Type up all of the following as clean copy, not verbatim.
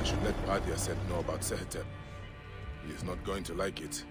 should let Adiasek know about Sehetep. He is not going to like it.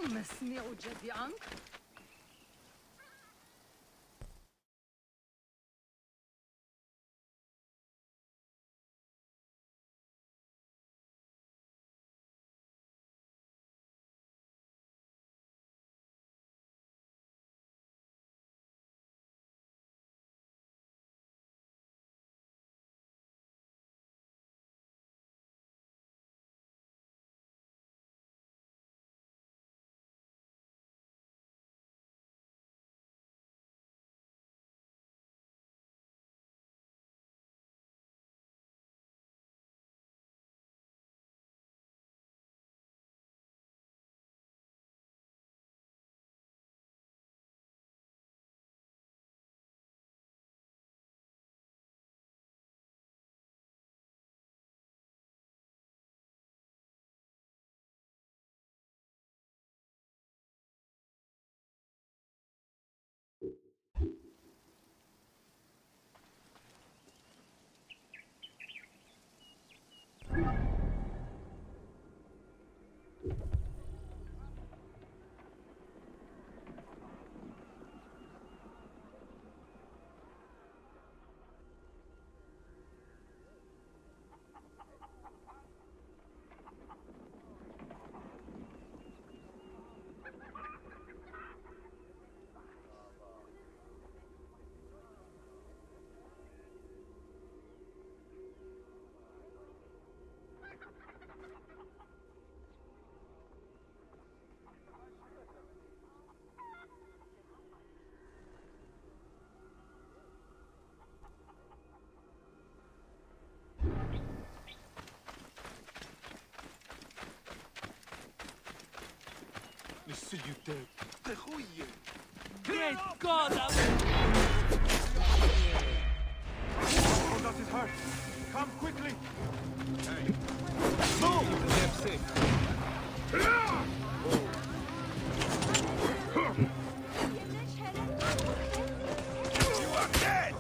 مسني وجدي عنك Great God! Oh, that is hurt. Come quickly. Hey. Move! You are dead!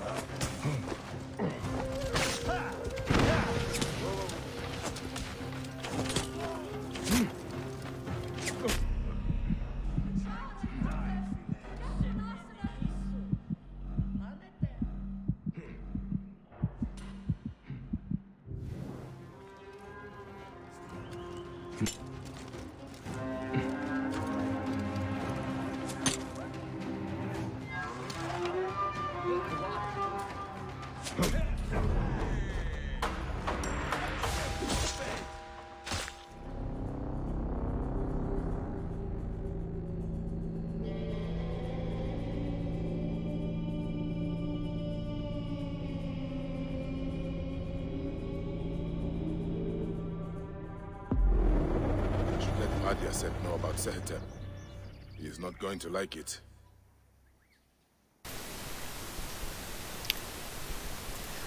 Adiasek know about Sehetep. He is not going to like it.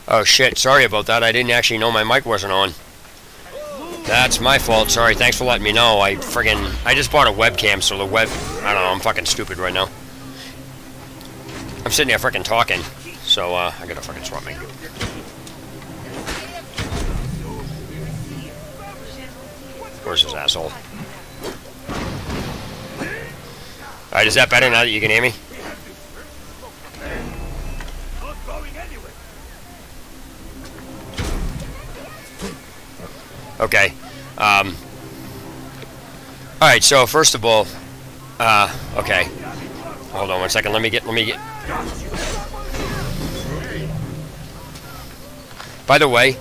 Oh shit, sorry about that. I didn't actually know my mic wasn't on. That's my fault, sorry. Thanks for letting me know. I just bought a webcam, so the I don't know, I'm fucking stupid right now. I'm sitting there freaking talking, so I gotta fucking swap me. Where's this asshole? Alright, is that better now that you can hear me? Okay. Alright, so first of all, okay. Hold on one second, let me get... By the way,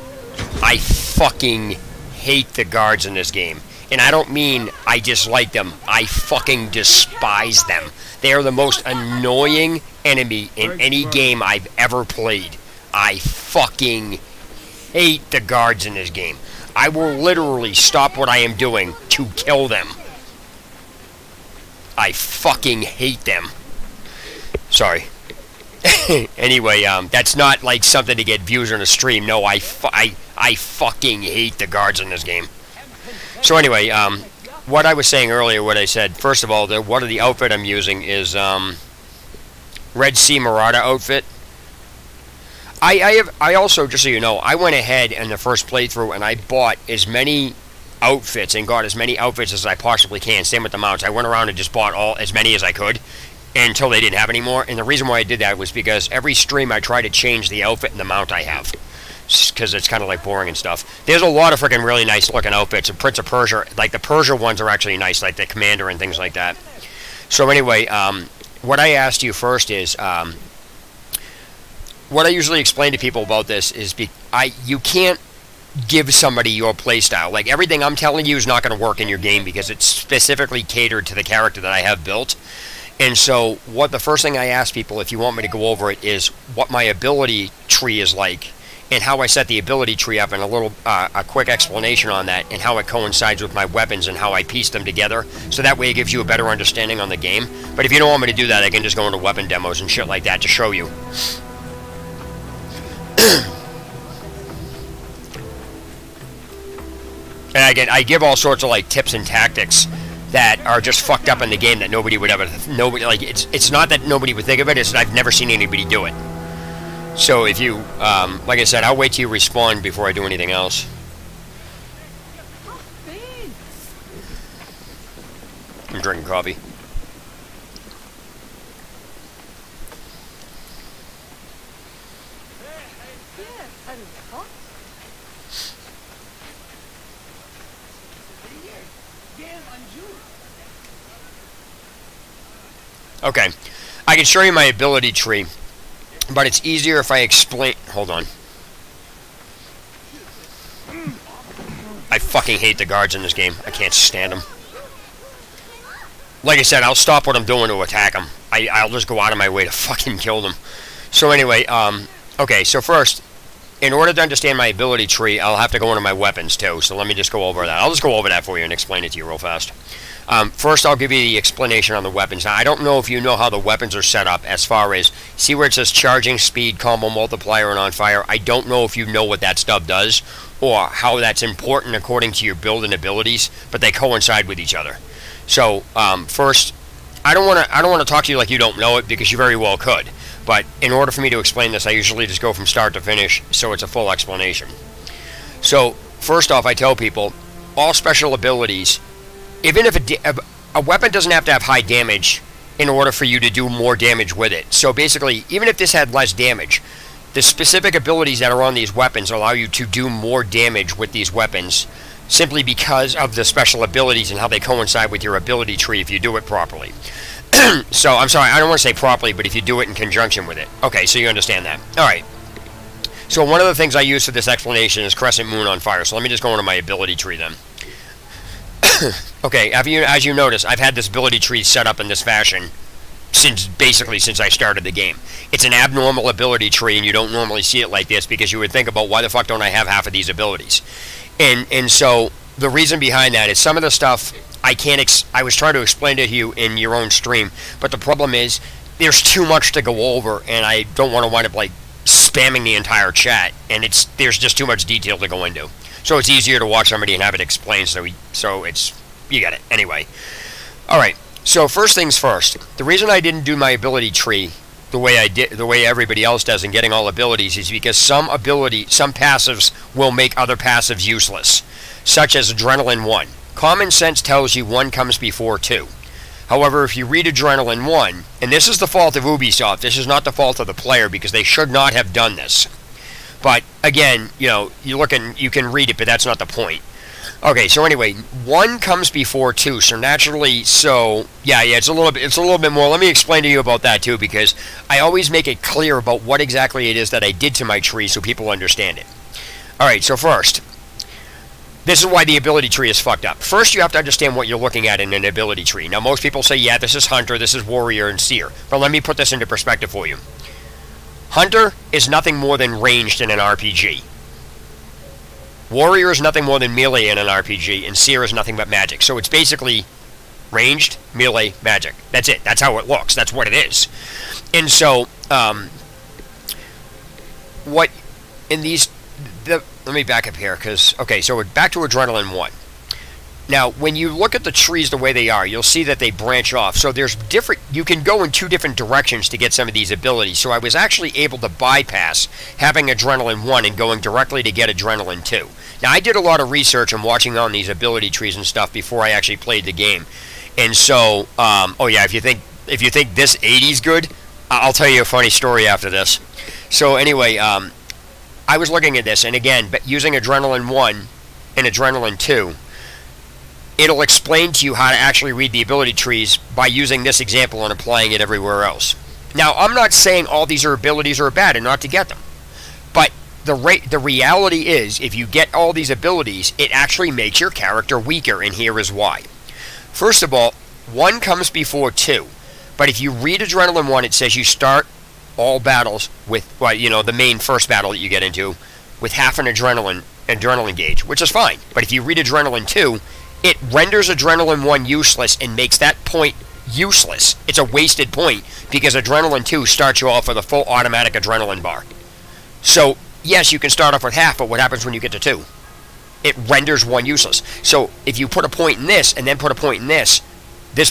I fucking hate the guards in this game. And I don't mean I dislike them. I fucking despise them. They are the most annoying enemy in any game I've ever played. I fucking hate the guards in this game. I will literally stop what I am doing to kill them. I fucking hate them. Sorry. Anyway, that's not like something to get views on a stream. No, I fucking hate the guards in this game. So anyway, what I was saying earlier, what I said, first of all, one of the outfit I'm using is Red Sea Marauder outfit. I also, just so you know, I went ahead in the first playthrough and I bought as many outfits and got as many outfits as I possibly can. Same with the mounts. I went around and just bought as many as I could until they didn't have any more. And the reason why I did that was because every stream I try to change the outfit and the mount I have, because it's kind of like boring and stuff. There's a lot of freaking really nice looking outfits. And Prince of Persia, like the Persia ones are actually nice, like the Commander and things like that. So anyway, what I asked you first is, what I usually explain to people about this is you can't give somebody your playstyle. Like, everything I'm telling you is not going to work in your game because it's specifically catered to the character that I have built. And so, the first thing I ask people, if you want me to go over it, is what my ability tree is like, and how I set the ability tree up, and a quick explanation on that, and how it coincides with my weapons, and how I piece them together, so that way it gives you a better understanding on the game. But if you don't want me to do that, I can just go into weapon demos and shit like that to show you. And again, I give all sorts of like tips and tactics that are just fucked up in the game that nobody would ever, it's not that nobody would think of it, it's that I've never seen anybody do it. So if you, like I said, I'll wait till you respond before I do anything else. I'm drinking coffee. Okay, I can show you my ability tree, but it's easier if I explain... Hold on. I fucking hate the guards in this game. I can't stand them. Like I said, I'll stop what I'm doing to attack them. I'll just go out of my way to fucking kill them. So anyway, okay, so first, in order to understand my ability tree, I'll have to go into my weapons too, so let me just go over that. I'll just go over that for you and explain it to you real fast. First, I'll give you the explanation on the weapons. Now, I don't know if you know how the weapons are set up as far as, see where it says charging, speed, combo, multiplier, and on fire? I don't know if you know what that stuff does, or how that's important according to your build and abilities, but they coincide with each other. So, first, I don't want to talk to you like you don't know it, because you very well could. But in order for me to explain this, I usually just go from start to finish, so it's a full explanation. So, first off, I tell people, all special abilities, even if a weapon doesn't have to have high damage in order for you to do more damage with it. So basically, even if this had less damage, the specific abilities that are on these weapons allow you to do more damage with these weapons simply because of the special abilities and how they coincide with your ability tree if you do it properly. So, I'm sorry, I don't want to say properly, but if you do it in conjunction with it. Okay, so you understand that. Alright. So one of the things I use for this explanation is Crescent Moon on Fire. So let me just go into my ability tree then. Okay, as you notice, I've had this ability tree set up in this fashion basically since I started the game. It's an abnormal ability tree, and you don't normally see it like this because you would think about, why the fuck don't I have half of these abilities? And so the reason behind that is some of the stuff I was trying to explain to you in your own stream, but the problem is there's too much to go over, and I don't want to wind up like spamming the entire chat, and there's just too much detail to go into. So it's easier to watch somebody and have it explained, so you get it. Anyway. Alright, so first things first. The reason I didn't do my ability tree the way everybody else does in getting all abilities is because some passives will make other passives useless. Such as Adrenaline 1. Common sense tells you 1 comes before 2. However, if you read Adrenaline 1, and this is the fault of Ubisoft, this is not the fault of the player, because they should not have done this. But, again, you know, you can read it, but that's not the point. Okay, so anyway, 1 comes before 2, so naturally, yeah, it's a little bit more. Let me explain to you about that, too, because I always make it clear about what exactly it is that I did to my tree so people understand it. Alright, so first, this is why the ability tree is fucked up. First, you have to understand what you're looking at in an ability tree. Now, most people say, yeah, this is Hunter, this is Warrior, and Seer. But let me put this into perspective for you. Hunter is nothing more than ranged in an RPG. Warrior is nothing more than melee in an RPG, and Seer is nothing but magic. So it's basically ranged, melee, magic. That's it. That's how it looks. That's what it is. And so, what in these... let me back up here, because... Okay, so we're back to Adrenaline 1. Now, when you look at the trees the way they are, you'll see that they branch off. So there's different... You can go in 2 different directions to get some of these abilities. So I was actually able to bypass having Adrenaline 1 and going directly to get Adrenaline 2. Now, I did a lot of research and watching on these ability trees and stuff before I actually played the game. And so, oh yeah, if you think this 80's good, I'll tell you a funny story after this. So anyway, I was looking at this, and again, using Adrenaline 1 and Adrenaline 2, it'll explain to you how to actually read the ability trees by using this example and applying it everywhere else. Now, I'm not saying all these abilities are bad and not to get them, but the reality is, if you get all these abilities, it actually makes your character weaker, and here is why. First of all, 1 comes before 2, but if you read Adrenaline 1, it says you start all battles with, well, you know, the main first battle that you get into, with half an adrenaline gauge, which is fine. But if you read Adrenaline 2, it renders Adrenaline 1 useless and makes that point useless. It's a wasted point, because Adrenaline 2 starts you off with a full automatic adrenaline bar. So, yes, you can start off with half, but what happens when you get to 2? It renders 1 useless. So, if you put a point in this, and then put a point in this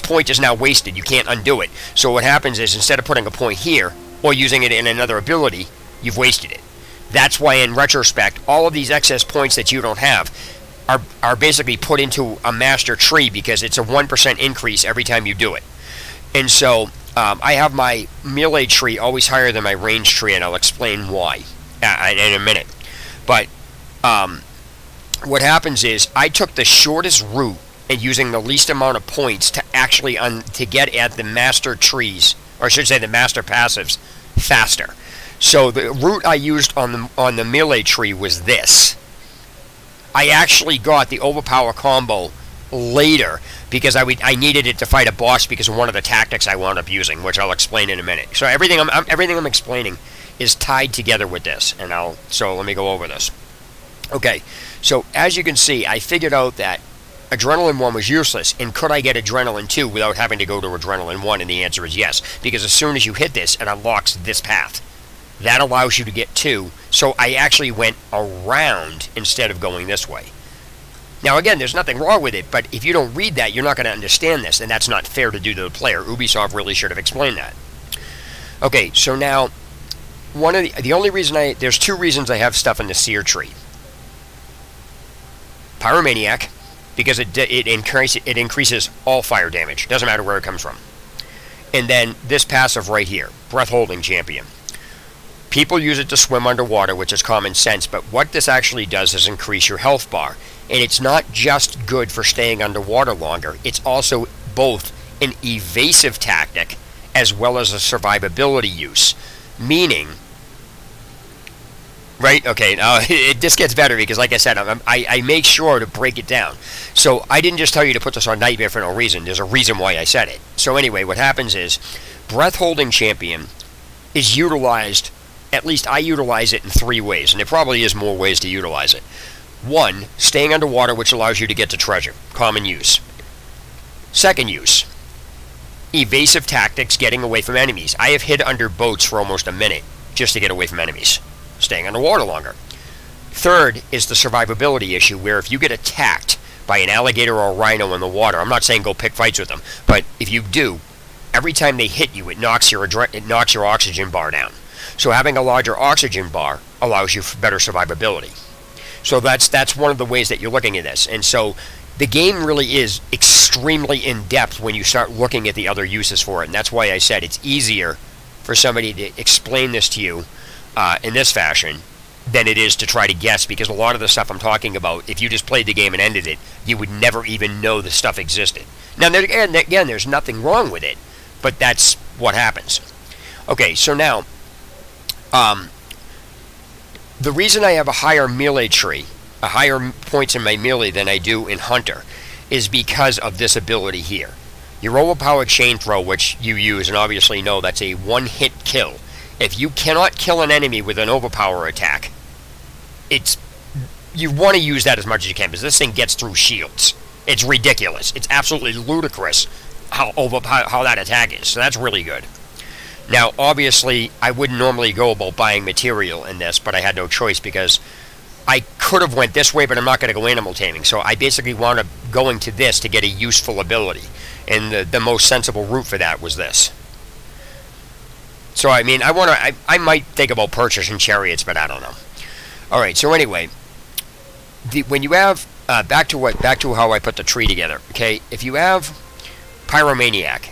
point is now wasted. You can't undo it. So what happens is, instead of putting a point here, or using it in another ability, you've wasted it. That's why, in retrospect, all of these excess points that you don't have are basically put into a master tree, because it's a 1% increase every time you do it. And so, I have my melee tree always higher than my range tree, and I'll explain why in a minute. But what happens is, I took the shortest route and using the least amount of points to actually to get at the master trees, or I should say the master passives, faster. So the route I used on the melee tree was this. I actually got the overpower combo later because I needed it to fight a boss because of one of the tactics I wound up using, which I'll explain in a minute. So everything I'm explaining is tied together with this, and so let me go over this. Okay, so as you can see, I figured out that Adrenaline 1 was useless, and could I get Adrenaline 2 without having to go to Adrenaline 1? And the answer is yes, because as soon as you hit this, it unlocks this path. That allows you to get 2, so I actually went around instead of going this way. Now again, there's nothing wrong with it, but if you don't read that, you're not going to understand this, and that's not fair to do to the player. Ubisoft really should have explained that. Okay, so now, the only reason there's 2 reasons I have stuff in the Seer tree. Pyromaniac, because it increases all fire damage. Doesn't matter where it comes from. And then this passive right here, Breath Holding Champion. People use it to swim underwater, which is common sense, but what this actually does is increase your health bar. And it's not just good for staying underwater longer, it's also both an evasive tactic as well as a survivability use. Meaning, right? Okay, now this gets better because, like I said, I make sure to break it down. So I didn't just tell you to put this on Nightmare for no reason. There's a reason why I said it. So anyway, what happens is, Breath Holding Champion is utilized, at least I utilize it in 3 ways, and there probably is more ways to utilize it. 1, staying underwater, which allows you to get to treasure. Common use. Second use, evasive tactics, getting away from enemies. I have hid under boats for almost a minute just to get away from enemies, staying underwater longer. Third is the survivability issue, where if you get attacked by an alligator or a rhino in the water, I'm not saying go pick fights with them, but if you do, every time they hit you, it knocks your oxygen bar down. So having a larger oxygen bar allows you better survivability. So that's one of the ways that you're looking at this. And so the game really is extremely in-depth when you start looking at the other uses for it. And that's why I said it's easier for somebody to explain this to you in this fashion than it is to try to guess, because a lot of the stuff I'm talking about, if you just played the game and ended it, you would never even know the stuff existed. Now, again, there's nothing wrong with it, but that's what happens. Okay, so now, the reason I have a higher melee tree, a higher points in my melee than I do in Hunter, is because of this ability here. Your overpowered chain throw, which you use, and obviously know that's a one-hit kill. If you cannot kill an enemy with an overpower attack, you want to use that as much as you can, because this thing gets through shields. It's ridiculous. It's absolutely ludicrous how that attack is. So that's really good. Now, obviously, I wouldn't normally go about buying material in this, but I had no choice, because I could have went this way, but I'm not going to go animal taming. So I basically wound up going to this to get a useful ability. And the most sensible route for that was this. So, I mean, I might think about purchasing chariots, but I don't know. Alright, so anyway, when you have, back to how I put the tree together, okay? If you have Pyromaniac,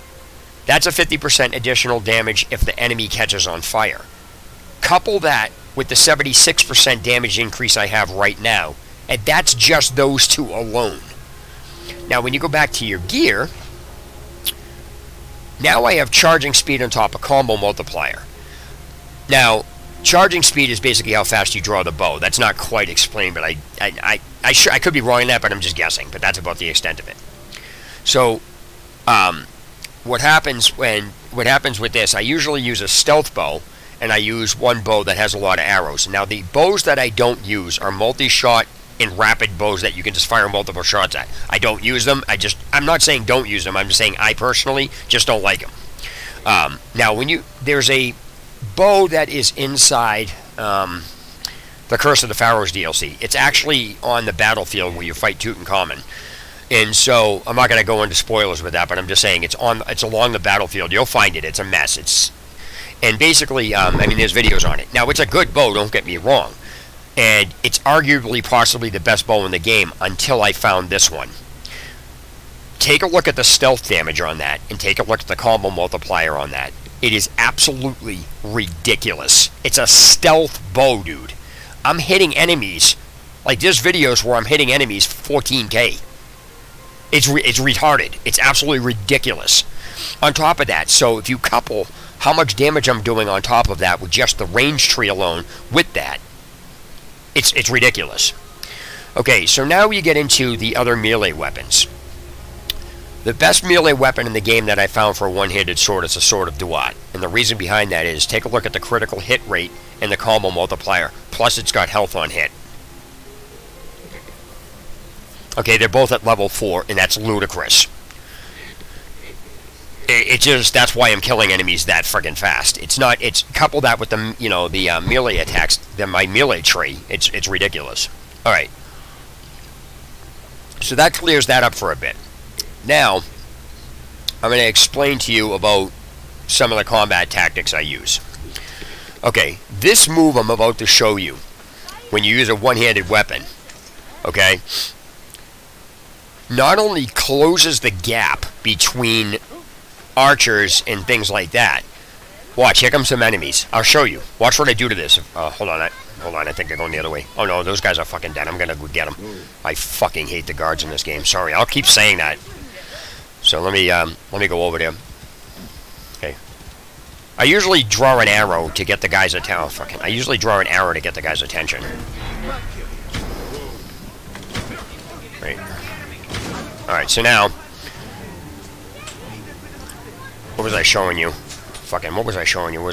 that's a 50% additional damage if the enemy catches on fire. Couple that with the 76% damage increase I have right now, and that's just those two alone. Now, when you go back to your gear, now I have charging speed on top of combo multiplier. Now, charging speed is basically how fast you draw the bow. That's not quite explained, but I could be wrong in that, but I'm just guessing. But that's about the extent of it. So, what happens with this? I usually use a stealth bow, and I use one bow that has a lot of arrows. Now, the bows that I don't use are multi-shot and rapid bows that you can just fire multiple shots at. I don't use them. I'm not saying don't use them. I'm just saying I personally just don't like them. Now, there's a bow that is inside the Curse of the Pharaohs DLC. It's actually on the battlefield where you fight Tutankhamun. And so, I'm not going to go into spoilers with that, but I'm just saying it's along the battlefield. You'll find it. It's a mess. And basically, I mean, there's videos on it. Now, it's a good bow, don't get me wrong. And it's arguably possibly the best bow in the game until I found this one. Take a look at the stealth damage on that, and take a look at the combo multiplier on that. It is absolutely ridiculous. It's a stealth bow, dude. I'm hitting enemies. Like, there's videos where I'm hitting enemies 14k. It's retarded. It's absolutely ridiculous. On top of that, so if you couple how much damage I'm doing on top of that with just the range tree alone with that, it's ridiculous. Okay, so now you get into the other melee weapons. The best melee weapon in the game that I found for a one-handed sword is a Sword of Duat. And the reason behind that is, take a look at the critical hit rate and the combo multiplier. Plus, it's got health on hit. Okay, they're both at level 4, and that's ludicrous. That's why I'm killing enemies that friggin' fast. Couple that with the, the melee attacks, my melee tree, it's ridiculous. Alright. So that clears that up for a bit. Now, I'm going to explain to you about some of the combat tactics I use. Okay, this move I'm about to show you, when you use a one-handed weapon, okay, not only closes the gap between archers and things like that. Watch, here come some enemies. I'll show you. Watch what I do to this. Hold on, I think they're going the other way. Oh no, those guys are fucking dead. I'm gonna go get them. I fucking hate the guards in this game. Sorry, I'll keep saying that. So let me go over there. Okay. I usually draw an arrow to get the guy's attention. I usually draw an arrow to get the guy's attention. Right. Alright, so now, what was I showing you? What was I showing you? I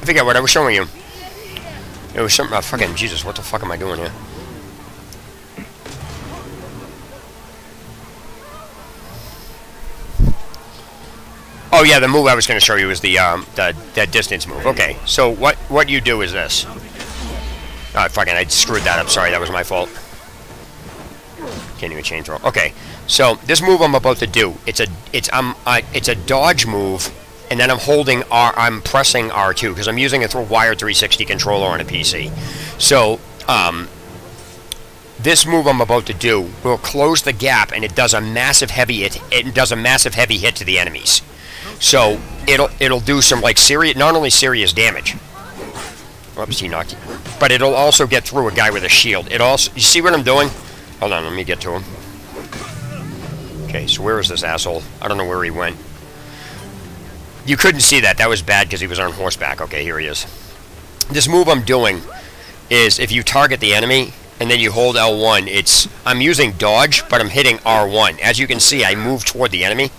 forget what I was showing you. It was something, fucking Jesus, what the fuck am I doing here? Oh yeah, the move I was going to show you is the distance move. Okay, so what you do is this. Oh, fucking, I screwed that up. Sorry, that was my fault. Can't even chain throw. Okay, so this move I'm about to do, it's a dodge move, and then I'm pressing R2 because I'm using a wired 360 controller on a PC. So this move I'm about to do will close the gap, and it does a massive heavy hit. It does a massive heavy hit to the enemies. So it'll do some like serious, not only serious damage. Oops, he knocked you. But it'll also get through a guy with a shield. It also, you see what I'm doing? Hold on, let me get to him. Okay, so where is this asshole? I don't know where he went. You couldn't see that. That was bad because he was on horseback. Okay, here he is. This move I'm doing is if you target the enemy and then you hold L1, I'm using dodge, but I'm hitting R1. As you can see, I move toward the enemy.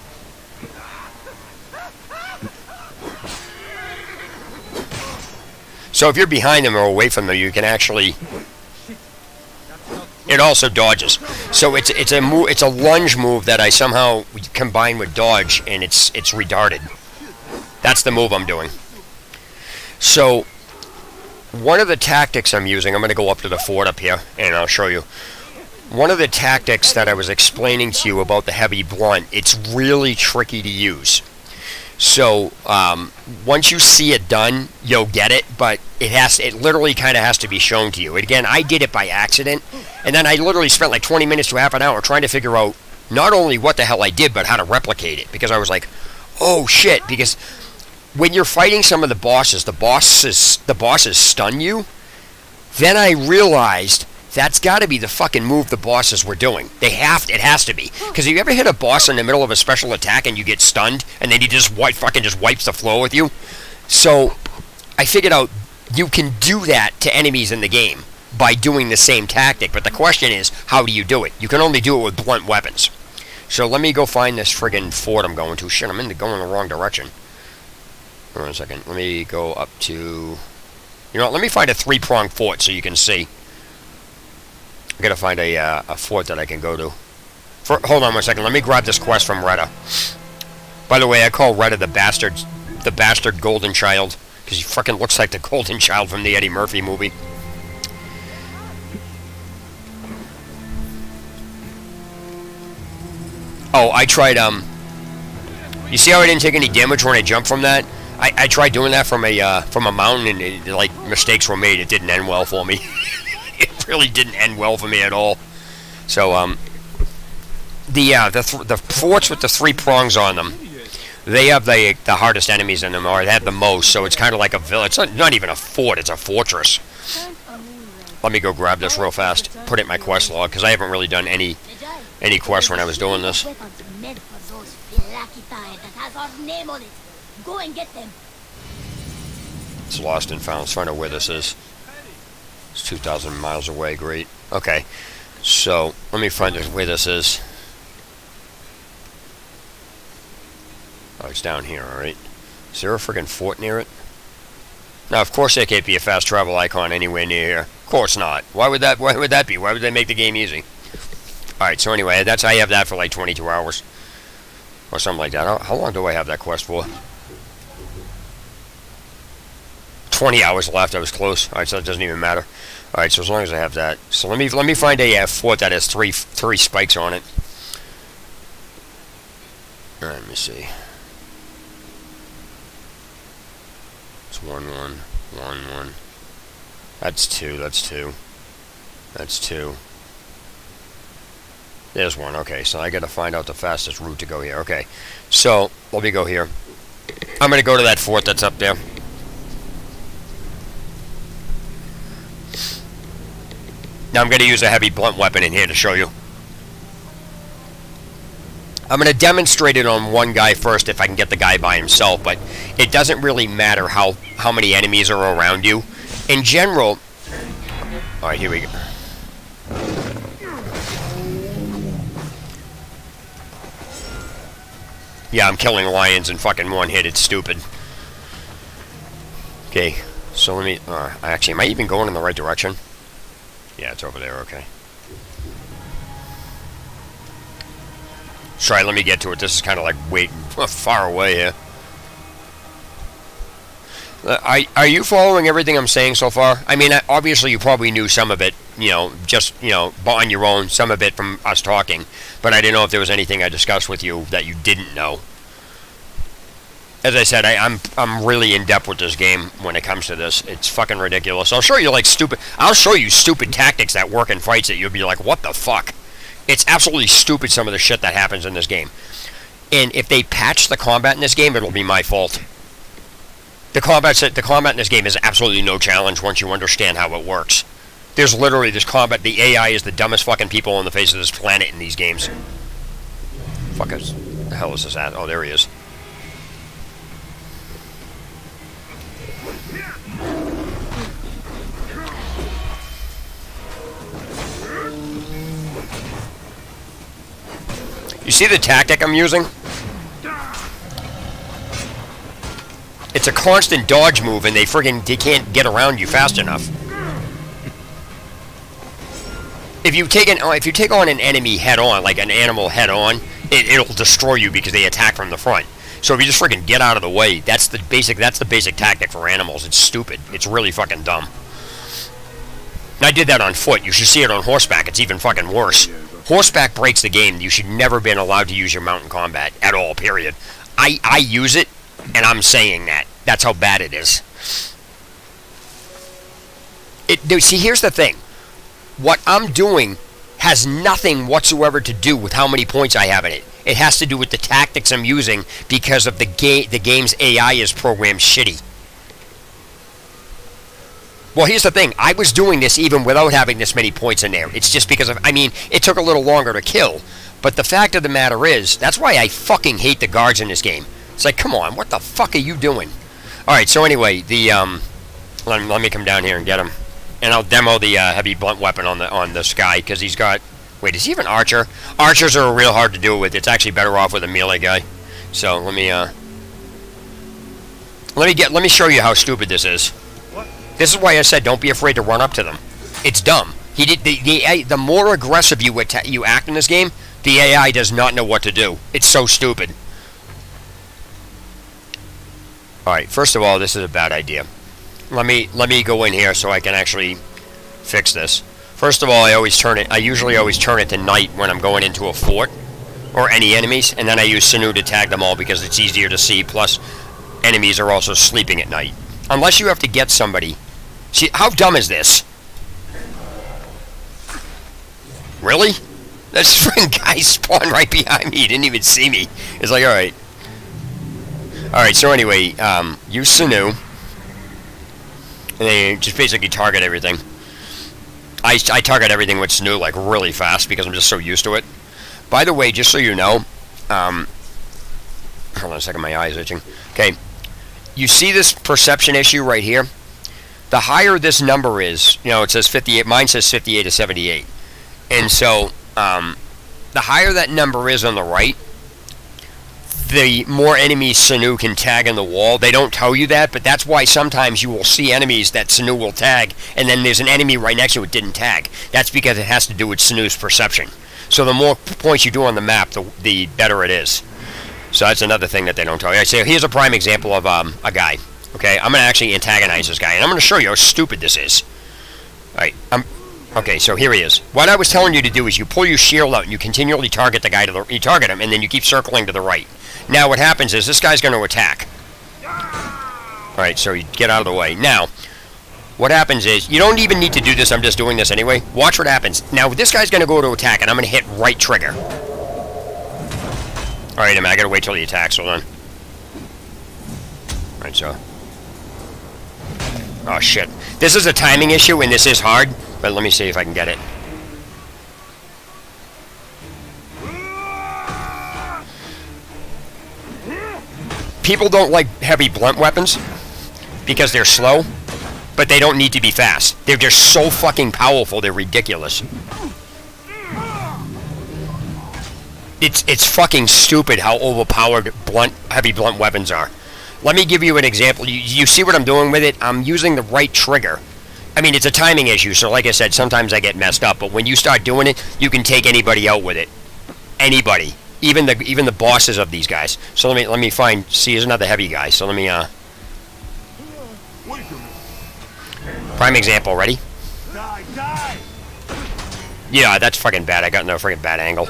So if you're behind them or away from them, you can actually... It also dodges. So it's a lunge move that I somehow combine with dodge, and it's retarded. That's the move I'm doing. So one of the tactics I'm using, I'm going to go up to the fort up here, and I'll show you. One of the tactics that I was explaining to you about the heavy blunt, it's really tricky to use. So once you see it done, you'll get it, but it literally kind of has to be shown to you. And again, I did it by accident, and then I literally spent like 20 minutes to half an hour trying to figure out not only what the hell I did, but how to replicate it, because I was like, oh shit, because when you're fighting some of the bosses stun you. Then I realized that's got to be the fucking move the bosses were doing. It has to be. Because you ever hit a boss in the middle of a special attack and you get stunned, and then he just wipes the floor with you? So I figured out you can do that to enemies in the game by doing the same tactic. But the question is, how do you do it? You can only do it with blunt weapons. So let me go find this friggin' fort I'm going to. Shit, I'm going the wrong direction. Hold on a second. Let me go up to... You know what? Let me find a three-pronged fort so you can see. I gotta find a fort that I can go to. Hold on 1 second. Let me grab this quest from Retta. By the way, I call Retta the bastard golden child, because he fucking looks like the golden child from the Eddie Murphy movie. Oh, I tried, you see how I didn't take any damage when I jumped from that? I tried doing that from a mountain, and like, mistakes were made. It didn't end well for me. It really didn't end well for me at all. So, the forts with the three prongs on them, they have the hardest enemies in them, or they have the most, so it's kind of like a village. It's not even a fort, it's a fortress. Let me go grab this real fast, put it in my quest log, because I haven't really done any quests when I was doing this. Go and get them. It's lost and found. Let's find out where this is. It's 2,000 miles away. Great. Okay. So, let me find where this is. Oh, it's down here, alright. Is there a friggin' fort near it? Now, of course there can't be a fast travel icon anywhere near here. Of course not. Why would that be? Why would they make the game easy? Alright, so anyway, I have that for like 22 hours. Or something like that. How long do I have that quest for? 20 hours left. I was close. Alright, so it doesn't even matter. Alright, so as long as I have that. So let me find a fort that has three spikes on it. Alright, let me see. It's 1 1 1 1. That's 2, that's 2. That's 2. There's 1. Okay, so I gotta find out the fastest route to go here. Okay. So let me go here. I'm gonna go to that fort that's up there. Now I'm going to use a heavy blunt weapon in here to show you. I'm going to demonstrate it on one guy first if I can get the guy by himself, but it doesn't really matter how many enemies are around you. In general... Alright, here we go. Yeah, I'm killing lions in fucking one hit. It's stupid. Okay, so let me... actually, am I even going in the right direction? Yeah, it's over there, okay. Sorry, let me get to it. This is kind of like way far away here. Are you following everything I'm saying so far? I mean, obviously you probably knew some of it, just, on your own, some of it from us talking. But I didn't know if there was anything I discussed with you that you didn't know. As I said, I'm really in depth with this game when it comes to this. It's fucking ridiculous. I'll show you like stupid. I'll show you stupid tactics that work in fights that you'll be like, what the fuck? It's absolutely stupid some of the shit that happens in this game. And if they patch the combat in this game, it'll be my fault. The combat in this game is absolutely no challenge once you understand how it works. There's literally this combat. The AI is the dumbest fucking people on the face of this planet in these games. Fuckers. The hell is this at? Oh, there he is. You see the tactic I'm using? It's a constant dodge move, and they can't get around you fast enough. If you take on an enemy head on, like an animal head on, it'll destroy you because they attack from the front. So if you just friggin' get out of the way, that's the basic tactic for animals. It's stupid. It's really fucking dumb. And I did that on foot. You should see it on horseback. It's even fucking worse. Horseback breaks the game. You should never been allowed to use your mount in combat at all, period. I use it, and I'm saying that. That's how bad it is. See, here's the thing. What I'm doing has nothing whatsoever to do with how many points I have in it. It has to do with the tactics I'm using because of the game's AI is programmed shitty. Well, here's the thing. I was doing this even without having this many points in there. It's just because of, I mean, it took a little longer to kill. But the fact of the matter is, that's why I fucking hate the guards in this game. It's like, come on, what the fuck are you doing? Alright, so anyway, let me come down here and get him. And I'll demo the heavy blunt weapon on this guy, because he's got, wait, is he even archer? Archers are real hard to deal with. It's actually better off with a melee guy. So, let me show you how stupid this is. This is why I said don't be afraid to run up to them. It's dumb. The more aggressive you act in this game, the AI does not know what to do. It's so stupid. Alright, first of all, this is a bad idea. Let me go in here so I can actually fix this. First of all, I usually always turn it to night when I'm going into a fort or any enemies, and then I use Sinew to tag them all because it's easier to see, plus enemies are also sleeping at night. Unless you have to get somebody. See, how dumb is this? Really? This freaking guy spawned right behind me. He didn't even see me. It's like, alright. Alright, so anyway, use Sinew. And then just basically target everything. I target everything with Sinew like really fast because I'm just so used to it. By the way, just so you know, hold on a second, my eye's itching. Okay. You see this perception issue right here? The higher this number is, you know, it says 58, mine says 58 to 78. And so, the higher that number is on the right, the more enemies Sinew can tag in the wall. They don't tell you that, but that's why sometimes you will see enemies that Sinew will tag, and then there's an enemy right next to it didn't tag. That's because it has to do with Sinew's perception. So the more points you do on the map, the better it is. So that's another thing that they don't tell you. So here's a prime example of a guy. Okay, I'm going to actually antagonize this guy, and I'm going to show you how stupid this is. Alright, okay, so here he is. What I was telling you to do is you pull your shield out, and you continually target the guy you target him, and then you keep circling to the right. Now what happens is this guy's going to attack. Alright, so you get out of the way. Now, what happens is, you don't even need to do this, I'm just doing this anyway. Watch what happens. Now, this guy's going to go to attack, and I'm going to hit right trigger. Alright, I gotta wait till he attacks, hold on. Alright, so. Oh, shit. This is a timing issue, and this is hard, but let me see if I can get it. People don't like heavy blunt weapons because they're slow, but they don't need to be fast. They're just so fucking powerful, they're ridiculous. It's fucking stupid how overpowered heavy blunt weapons are. Let me give you an example. You see what I'm doing with it? I'm using the right trigger. I mean, it's a timing issue, so like I said, sometimes I get messed up, but when you start doing it, you can take anybody out with it. Anybody. Even the bosses of these guys. So let me find, see, here's another heavy guy, so let me, prime example, ready? Die! Yeah, that's fucking bad. I got no freaking bad angle.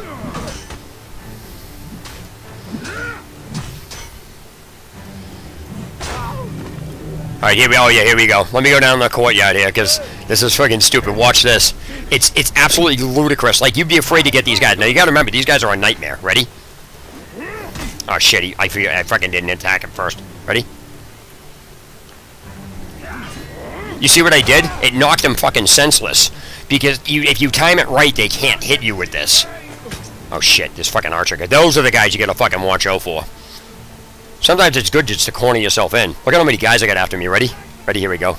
Alright, here we go. Oh, yeah, here we go. Let me go down the courtyard here, because this is fucking stupid. Watch this. It's absolutely ludicrous. Like, you'd be afraid to get these guys. Now, you gotta remember, these guys are a nightmare. Ready? Oh, shit. I fucking didn't attack him first. Ready? You see what I did? It knocked him fucking senseless. Because if you time it right, they can't hit you with this. Oh, shit. This fucking archer guy. Those are the guys you gotta fucking watch out for. Sometimes it's good just to corner yourself in. Look at how many guys I got after me. Ready? Ready, here we go.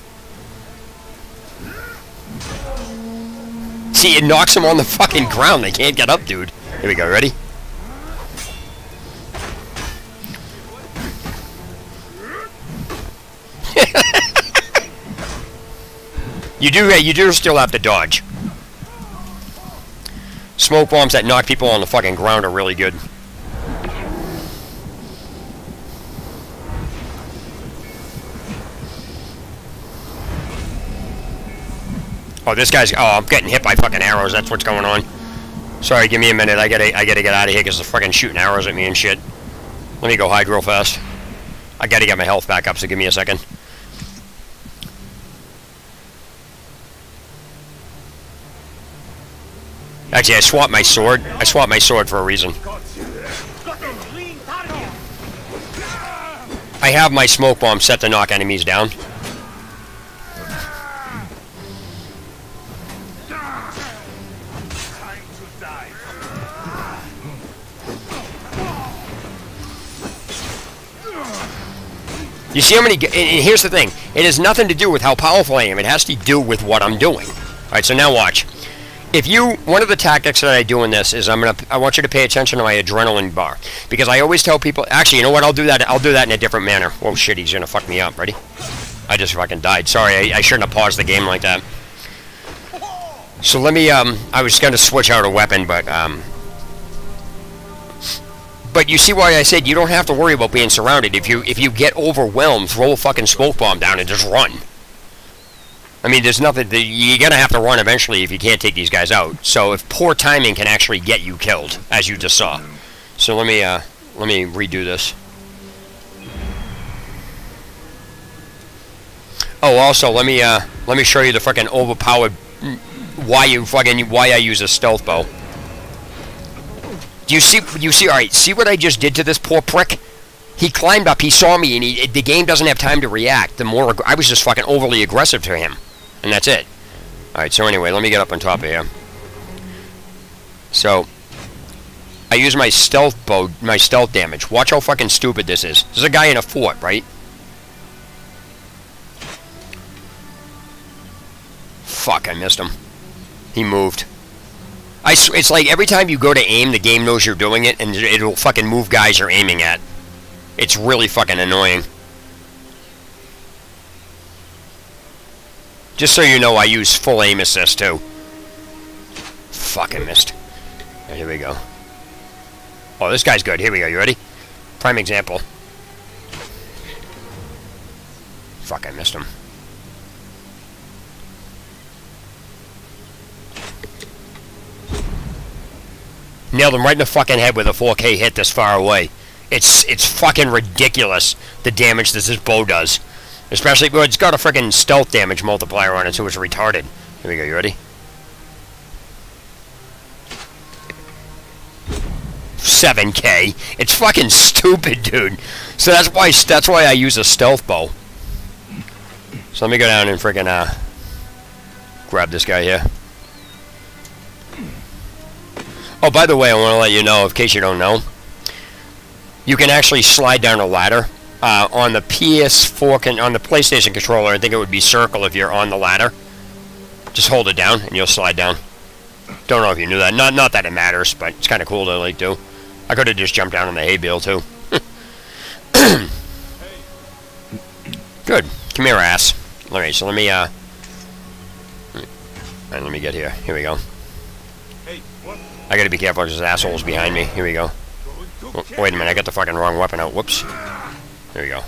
See, it knocks them on the fucking ground. They can't get up, dude. Here we go, ready? You do still have to dodge. Smoke bombs that knock people on the fucking ground are really good. Oh, this guy's... Oh, I'm getting hit by fucking arrows. That's what's going on. Sorry, give me a minute. I gotta get out of here because they're fucking shooting arrows at me and shit. Let me go hide real fast. I gotta get my health back up, so give me a second. Actually, I swapped my sword. I swapped my sword for a reason. I have my smoke bomb set to knock enemies down. You see how many... And here's the thing. It has nothing to do with how powerful I am. It has to do with what I'm doing. Alright, so now watch. If you... One of the tactics that I do in this is I want you to pay attention to my adrenaline bar. Because I always tell people... Actually, you know what? I'll do that in a different manner. Whoa, shit, he's gonna fuck me up. Ready? I just fucking died. Sorry, I shouldn't have paused the game like that. So let me... I was gonna switch out a weapon, but... But you see why I said you don't have to worry about being surrounded. If you get overwhelmed, throw a fucking smoke bomb down and just run. I mean, there's nothing... You're gonna have to run eventually if you can't take these guys out. So if poor timing can actually get you killed, as you just saw. So let me redo this. Oh, also let me show you the fucking overpowered... Why I use a stealth bow. Do you see, alright, see what I just did to this poor prick? He climbed up, he saw me, and the game doesn't have time to react. I was just fucking overly aggressive to him. And that's it. Alright, so anyway, let me get up on top of here. So, I use my stealth bow, my stealth damage. Watch how fucking stupid this is. This is a guy in a fort, right? Fuck, I missed him. He moved. It's like every time you go to aim, the game knows you're doing it, and it'll fucking move guys you're aiming at. It's really fucking annoying. Just so you know, I use full aim assist, too. Fuck, I missed. Right, here we go. Oh, this guy's good. Here we go. You ready? Prime example. Fuck, I missed him. Nailed him right in the fucking head with a 4K hit this far away. It's fucking ridiculous, the damage that this bow does. Especially, well, it's got a freaking stealth damage multiplier on it, so it's retarded. Here we go, you ready? 7K. It's fucking stupid, dude. So that's why I use a stealth bow. So let me go down and freaking grab this guy here. Oh, by the way, I want to let you know, in case you don't know, you can actually slide down a ladder. On the PS4, on the PlayStation controller, I think it would be circle if you're on the ladder. Just hold it down, and you'll slide down. Don't know if you knew that. Not that it matters, but it's kind of cool to like do. I could have just jumped down on the hay bale, too. Good. Come here, ass. Alright, so let me, let me get here. Here we go. I gotta be careful, there's assholes behind me. Here we go. Oh, wait a minute, I got the fucking wrong weapon out. Whoops. There we go.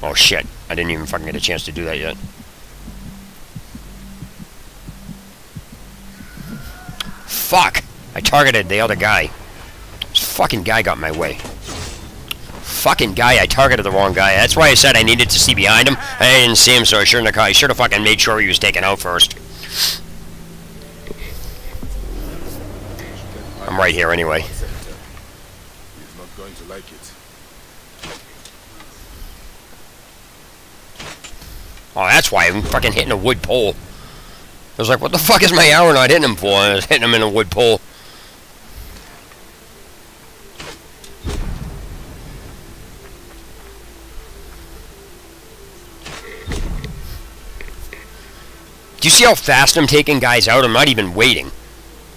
Oh shit, I didn't even fucking get a chance to do that yet. Fuck! I targeted the other guy. This fucking guy got in my way. fucking guy. I targeted the wrong guy. That's why I said I needed to see behind him. I didn't see him, so I shouldn't have. I should have fucking made sure he was taken out first. I'm right here anyway. He's not going to like it. Oh, that's why I'm fucking hitting a wood pole. I was like, what the fuck is my arrow not hitting him for? And I was hitting him in a wood pole. Do you see how fast I'm taking guys out? I'm not even waiting.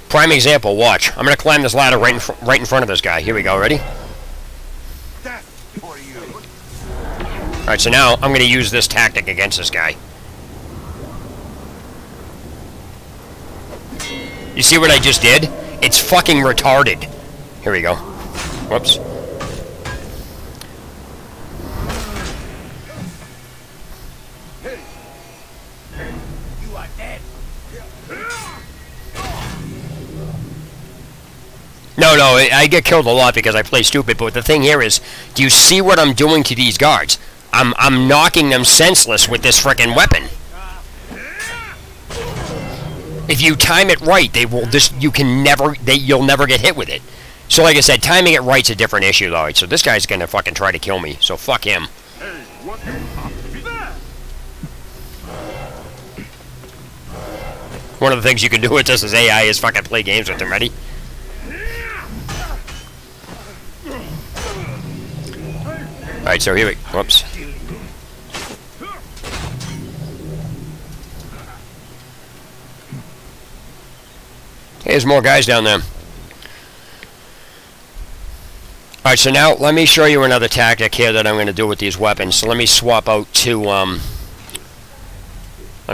Prime example, watch. I'm going to climb this ladder right in front of this guy. Here we go, ready? Alright, so now I'm going to use this tactic against this guy. You see what I just did? It's fucking retarded. Here we go. Whoops. You are dead. No, I get killed a lot because I play stupid, but the thing here is, do you see what I'm doing to these guards? I'm knocking them senseless with this frickin' weapon. If you time it right, you'll never get hit with it. So like I said, timing it right's a different issue, though. So this guy's gonna fucking try to kill me, so fuck him. One of the things you can do with this as AI is fucking play games with him, ready? Alright, so here we... Whoops. Hey, there's more guys down there. Alright, so now let me show you another tactic here that I'm going to do with these weapons. So let me swap out to... let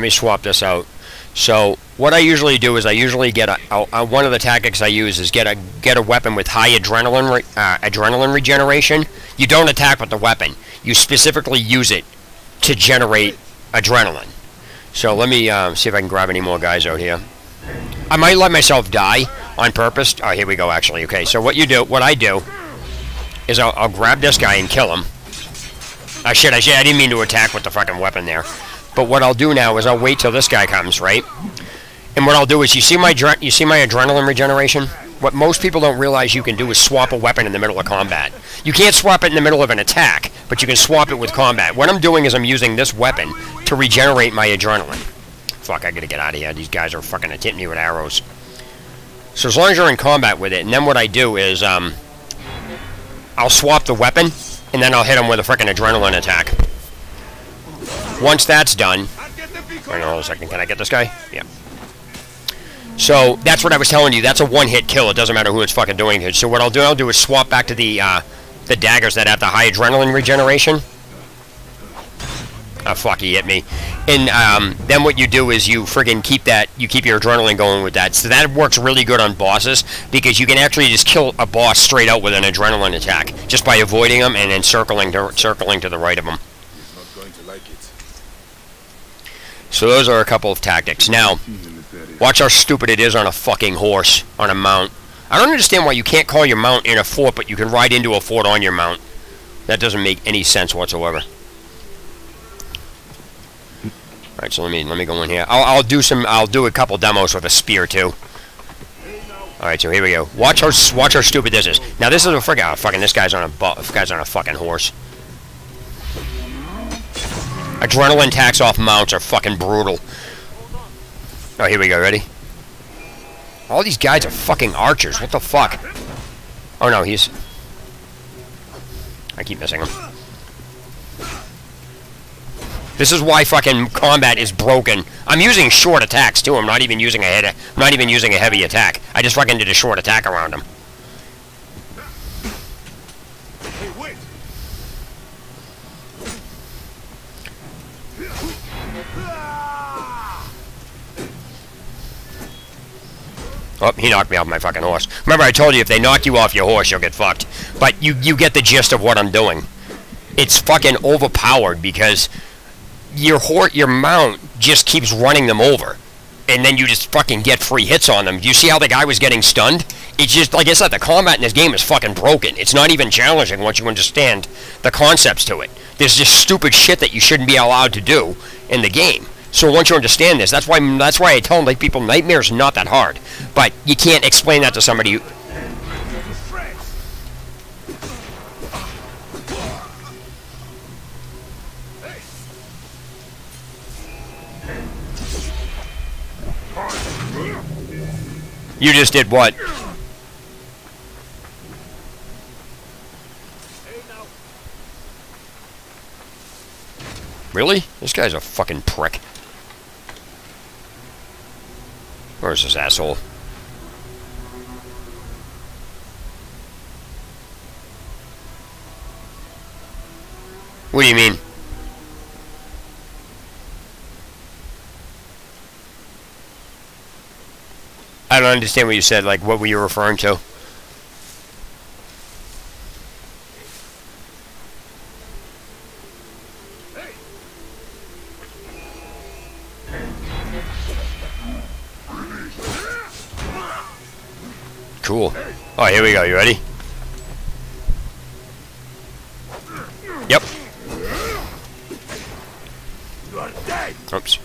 me swap this out. So what I usually do is I usually get one of the tactics I use is get a weapon with high adrenaline regeneration. You don't attack with the weapon. You specifically use it to generate adrenaline. So let me see if I can grab any more guys out here. I might let myself die on purpose. Oh, here we go, actually. Okay, so what I do is I'll grab this guy and kill him. I didn't mean to attack with the fucking weapon there. But what I'll do now is I'll wait till this guy comes, right? And what I'll do is, you see my adrenaline regeneration? What most people don't realize you can do is swap a weapon in the middle of combat. You can't swap it in the middle of an attack, but you can swap it with combat. What I'm doing is I'm using this weapon to regenerate my adrenaline. Fuck, I gotta get out of here. These guys are fucking hitting me with arrows. So as long as you're in combat with it, and then what I do is, I'll swap the weapon, and then I'll hit them with a freaking adrenaline attack. Once that's done... Hang on a second, can I get this guy? Yeah. So, that's what I was telling you. That's a one-hit kill. It doesn't matter who it's fucking doing it. So what I'll do is swap back to the daggers that have the high adrenaline regeneration. Oh, fuck, he hit me. And then what you do is you friggin' keep your adrenaline going with that. So that works really good on bosses, because you can actually just kill a boss straight out with an adrenaline attack, just by avoiding them and then circling to the right of them. He's not going to like it. So those are a couple of tactics. Now, watch how stupid it is on a fucking horse, on a mount. I don't understand why you can't call your mount in a fort, but you can ride into a fort on your mount. That doesn't make any sense whatsoever. Alright, so let me go in here. I'll do a couple demos with a spear too. Alright, so here we go. Watch how stupid this is. Now this is a fucking this guy's on a fucking horse. Adrenaline attacks off mounts are fucking brutal. Oh, here we go, ready? All these guys are fucking archers, what the fuck? Oh no, I keep missing him. This is why fucking combat is broken. I'm using short attacks too, I'm not even using a heavy attack. I just fucking did a short attack around him. Oh, he knocked me off my fucking horse. Remember, I told you, if they knock you off your horse, you'll get fucked. But you get the gist of what I'm doing. It's fucking overpowered because your mount just keeps running them over. And then you just fucking get free hits on them. Do you see how the guy was getting stunned? It's just, like I said, the combat in this game is fucking broken. It's not even challenging once you understand the concepts to it. There's just stupid shit that you shouldn't be allowed to do in the game. So once you understand this, that's why I tell like people, Nightmare's not that hard. But you can't explain that to somebody who... You just did what? Really? This guy's a fucking prick. Where's this asshole? What do you mean? I don't understand what you said. Like, what were you referring to? Cool. Oh, here we go. You ready? Yep. Oops.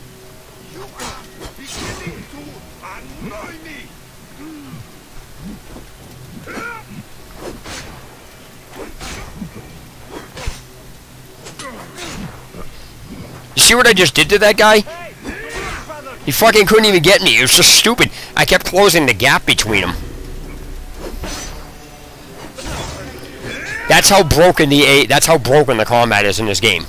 You see what I just did to that guy? He fucking couldn't even get me. It was just stupid. I kept closing the gap between them. That's how broken the combat is in this game.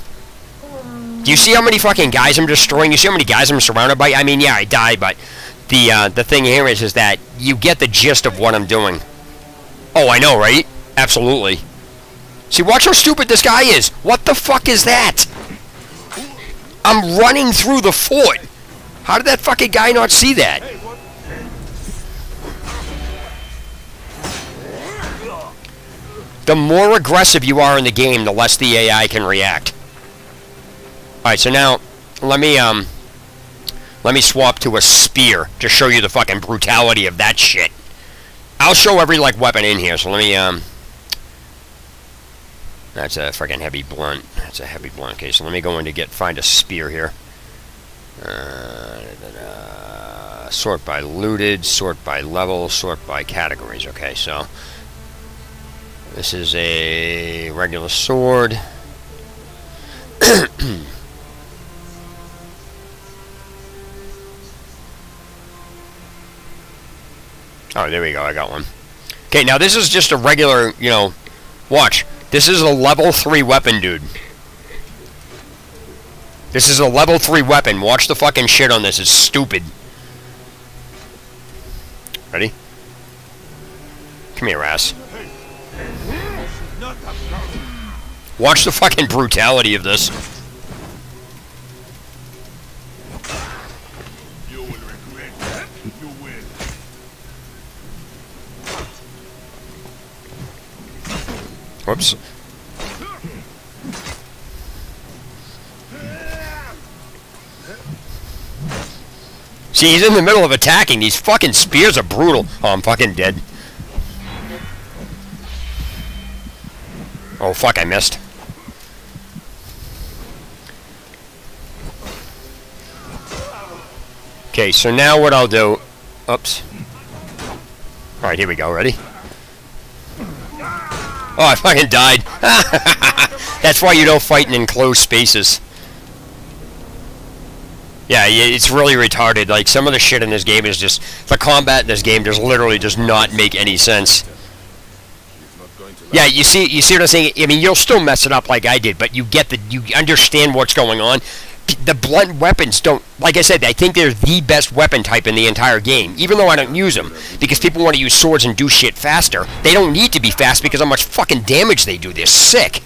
Do you see how many fucking guys I'm destroying? You see how many guys I'm surrounded by? I mean, yeah, I died, but the thing here is that you get the gist of what I'm doing. Oh, I know, right? Absolutely. See, watch how stupid this guy is. What the fuck is that? I'm running through the fort. How did that fucking guy not see that? The more aggressive you are in the game, the less the AI can react. Alright, so now, let me swap to a spear to show you the fucking brutality of that shit. I'll show every, like, weapon in here, so let me, That's a freaking heavy blunt. That's a heavy blunt. Okay, so let me go in to find a spear here. Sort by looted, sort by level, sort by categories. Okay, so this is a regular sword. Oh, there we go. I got one. Okay, now this is just a regular, you know, watch. This is a level 3 weapon, dude. This is a level 3 weapon. Watch the fucking shit on this. It's stupid. Ready? Come here, ass. Watch the fucking brutality of this. You will regret that. You will. Whoops. See, he's in the middle of attacking. These fucking spears are brutal. Oh, I'm fucking dead. Oh, fuck, I missed. Okay, so now what I'll do... Oops. Alright, here we go. Ready? Oh, I fucking died. That's why you don't fight in enclosed spaces. Yeah, it's really retarded. Like, some of the shit in this game is just... The combat in this game just literally does not make any sense. Yeah, you see what I'm saying? I mean, you'll still mess it up like I did, but you understand what's going on. The blunt weapons don't... Like I said, I think they're the best weapon type in the entire game, even though I don't use them, because people want to use swords and do shit faster. They don't need to be fast because how much fucking damage they do. They're sick.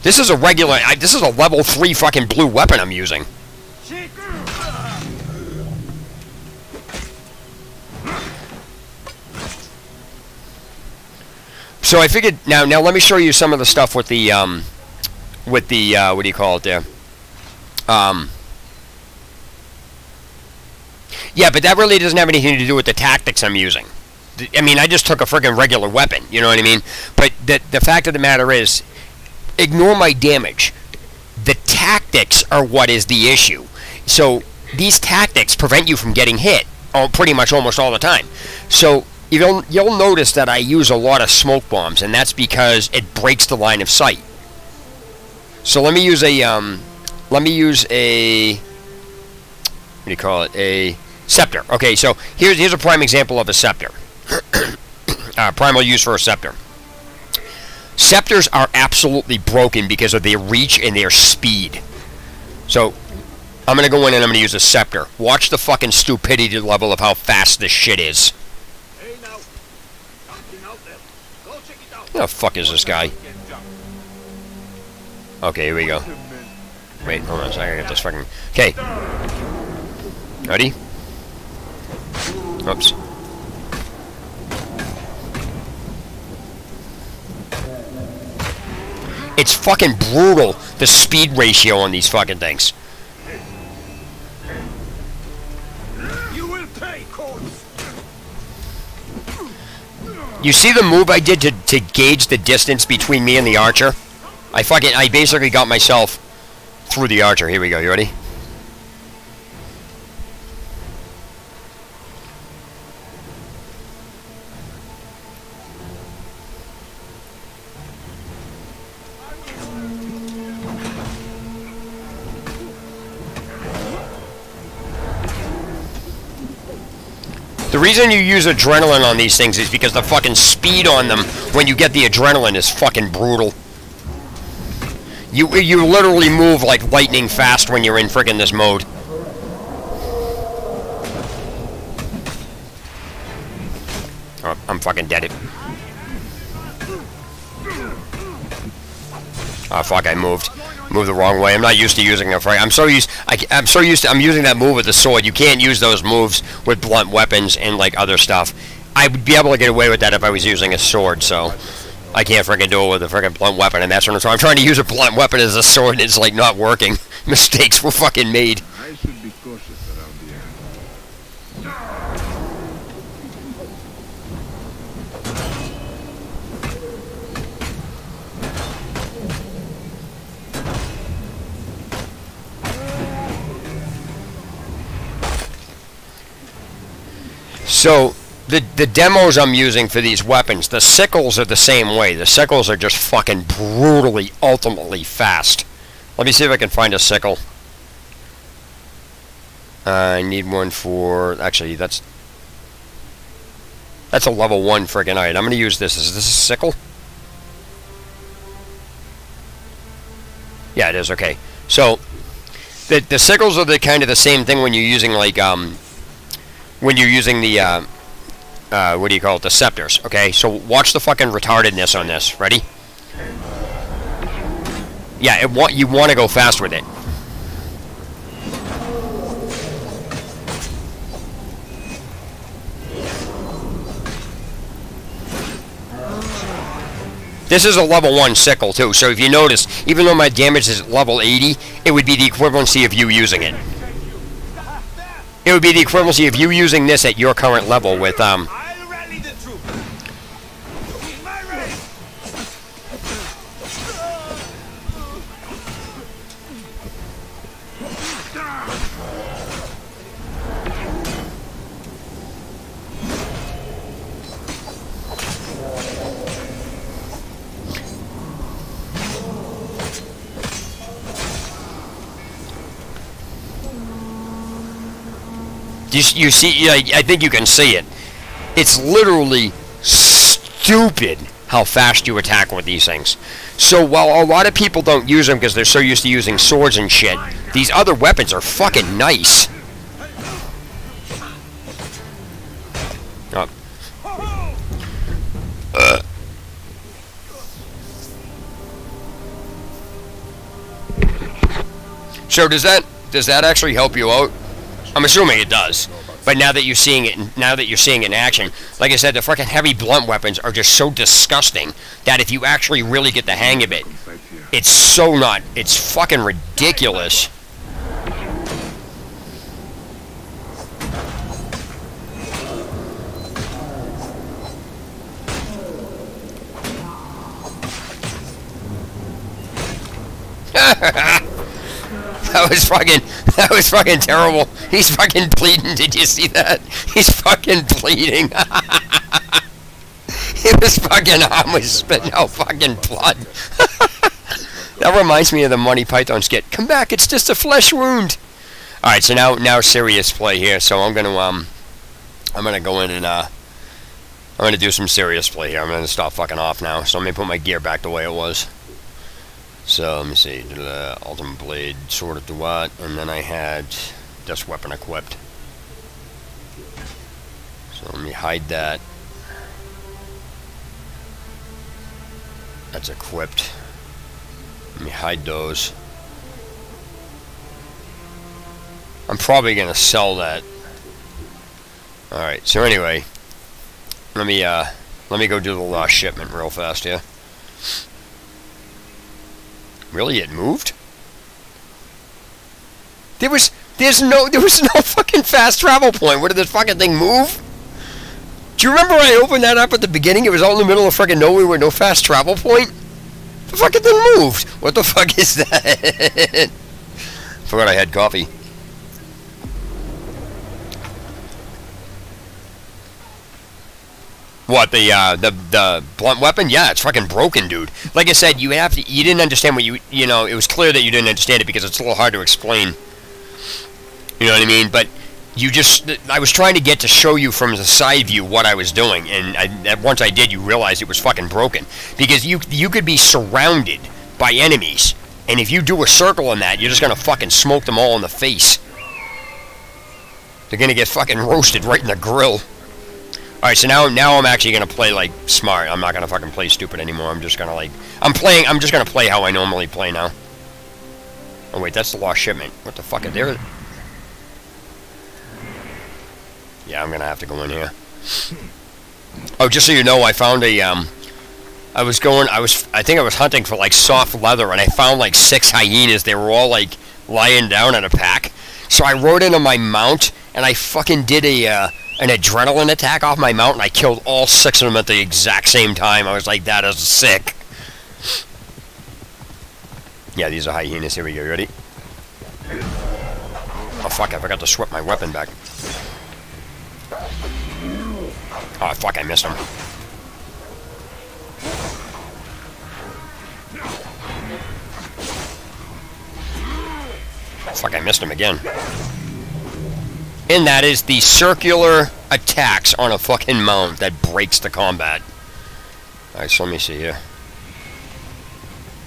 This is a regular... this is a level 3 fucking blue weapon I'm using. So I figured... Now let me show you some of the stuff with the... what do you call it there? Yeah, but that really doesn't have anything to do with the tactics I'm using. I mean, I just took a friggin' regular weapon, you know what I mean? But the fact of the matter is, ignore my damage. The tactics are what is the issue. So, these tactics prevent you from getting hit, pretty much almost all the time. So, you'll notice that I use a lot of smoke bombs, and that's because it breaks the line of sight. So let me use a, what do you call it, a scepter. Okay, so here's a prime example of a scepter. Primal use for a scepter. Scepters are absolutely broken because of their reach and their speed. So, I'm going to go in and I'm going to use a scepter. Watch the fucking stupidity level of how fast this shit is. Who the fuck is this guy? Okay, here we go. Wait, hold on a second. I gotta get this fucking... Okay. Ready? Oops. It's fucking brutal, the speed ratio on these fucking things. You see the move I did to gauge the distance between me and the archer? I basically got myself through the archer. Here we go. You ready? The reason you use adrenaline on these things is because the fucking speed on them when you get the adrenaline is fucking brutal. You literally move like lightning fast when you're in friggin' this mode. Oh, I'm fucking dead. Oh fuck! I moved the wrong way. I'm not used to using a frag. I'm using that move with the sword. You can't use those moves with blunt weapons and like other stuff. I would be able to get away with that if I was using a sword. So I can't friggin' do it with a friggin' blunt weapon, and that's what I'm trying to use a blunt weapon as a sword, and it's like not working. Mistakes were fucking made. I should be cautious around here. So, the demos I'm using for these weapons, the sickles are the same way. The sickles are just fucking brutally, ultimately fast. Let me see if I can find a sickle. I need one for... Actually, that's a level 1 friggin' item. I'm going to use this. Is this a sickle? Yeah, it is. Okay. So, the sickles are the kind of the same thing when you're using, like, when you're using the, what do you call it, the scepters, okay? So watch the fucking retardedness on this. Ready? Yeah, you want to go fast with it. This is a level 1 sickle, too, so if you notice, even though my damage is level 80, it would be the equivalency of you using it. It would be the equivalency of you using this at your current level with, You see, I think you can see it. It's literally stupid how fast you attack with these things. So while a lot of people don't use them because they're so used to using swords and shit, these other weapons are fucking nice. So does that actually help you out? I'm assuming it does, but now that you're seeing it in action, like I said, the fucking heavy blunt weapons are just so disgusting that if you actually really get the hang of it, it's fucking ridiculous. That was fucking terrible. He's fucking bleeding. Did you see that? He's fucking bleeding. His fucking arm was spitting out fucking blood. That reminds me of the Monty Python skit. Come back, it's just a flesh wound. All right, so now serious play here. So I'm gonna go in and I'm gonna do some serious play here. I'm gonna stop fucking off now. So let me put my gear back the way it was. So let me see, ultimate blade, sword of Duat, and then I had this weapon equipped. So let me hide that. That's equipped. Let me hide those. I'm probably gonna sell that. All right. So anyway, let me go do the last shipment real fast here. Really, it moved? There was no fucking fast travel point. What did this fucking thing move? Do you remember I opened that up at the beginning? It was all in the middle of fucking nowhere with no fast travel point. The fucking thing moved. What the fuck is that? Forgot I had coffee. What, the blunt weapon? Yeah, it's fucking broken, dude. Like I said, you didn't understand what you know, it was clear that you didn't understand it because it's a little hard to explain. You know what I mean? But I was trying to get to show you from the side view what I was doing, and once I did, you realized it was fucking broken. Because you could be surrounded by enemies, and if you do a circle on that, you're just gonna fucking smoke them all in the face. They're gonna get fucking roasted right in the grill. Alright, so now I'm actually gonna play like smart. I'm not gonna fucking play stupid anymore. I'm just gonna I'm just gonna play how I normally play now. Oh wait, that's the lost shipment. What the fuck is there? Yeah, I'm gonna have to go in here. Oh, just so you know, I found a I think I was hunting for like soft leather, and I found like 6 hyenas. They were all like lying down in a pack. So I rode into my mount, and I fucking did an adrenaline attack off my mount, and I killed all 6 of them at the exact same time. I was like, that is sick. Yeah, these are hyenas. Here we go. Ready? Oh fuck! I forgot to swap my weapon back. Oh fuck! I missed him. Fuck! I missed him again. And that is the circular attacks on a fucking mount that breaks the combat. Alright, so let me see here.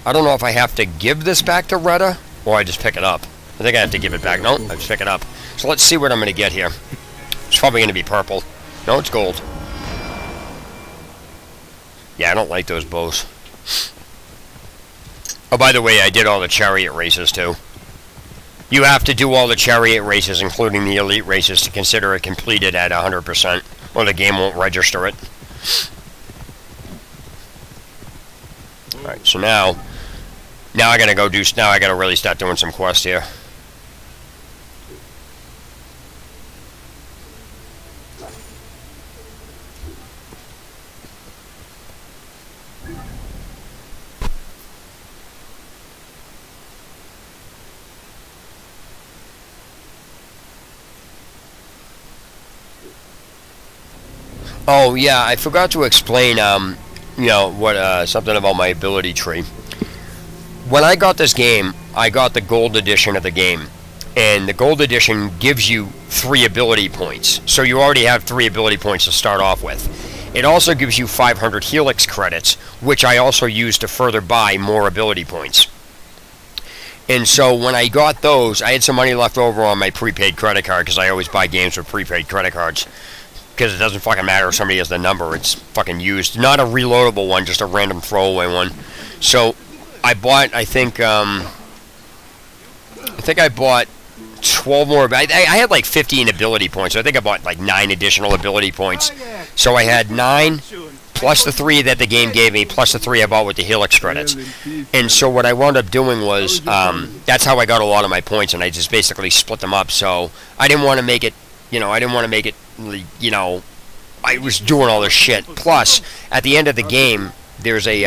I don't know if I have to give this back to Retta, or I just pick it up. I think I have to give it back. No, I just pick it up. So let's see what I'm going to get here. It's probably going to be purple. No, it's gold. Yeah, I don't like those bows. Oh, by the way, I did all the chariot races, too. You have to do all the chariot races, including the elite races, to consider it completed at 100%, or the game won't register it. Alright, so now I gotta really start doing some quests here. Oh yeah, I forgot to explain, you know, what something about my ability tree. When I got this game, I got the gold edition of the game, and the gold edition gives you 3 ability points. So you already have 3 ability points to start off with. It also gives you 500 Helix credits, which I also use to further buy more ability points. And so when I got those, I had some money left over on my prepaid credit card, because I always buy games with prepaid credit cards. Because it doesn't fucking matter if somebody has the number, it's fucking used. Not a reloadable one, just a random throwaway one. So I bought, I think I bought 12 more. I had like 15 ability points, so I think I bought like 9 additional ability points. So I had 9 plus the 3 that the game gave me, plus the 3 I bought with the Helix credits. And so what I wound up doing was, that's how I got a lot of my points, and I just basically split them up. So I didn't want to make it, you know, I was doing all this shit. Plus, at the end of the game, there's a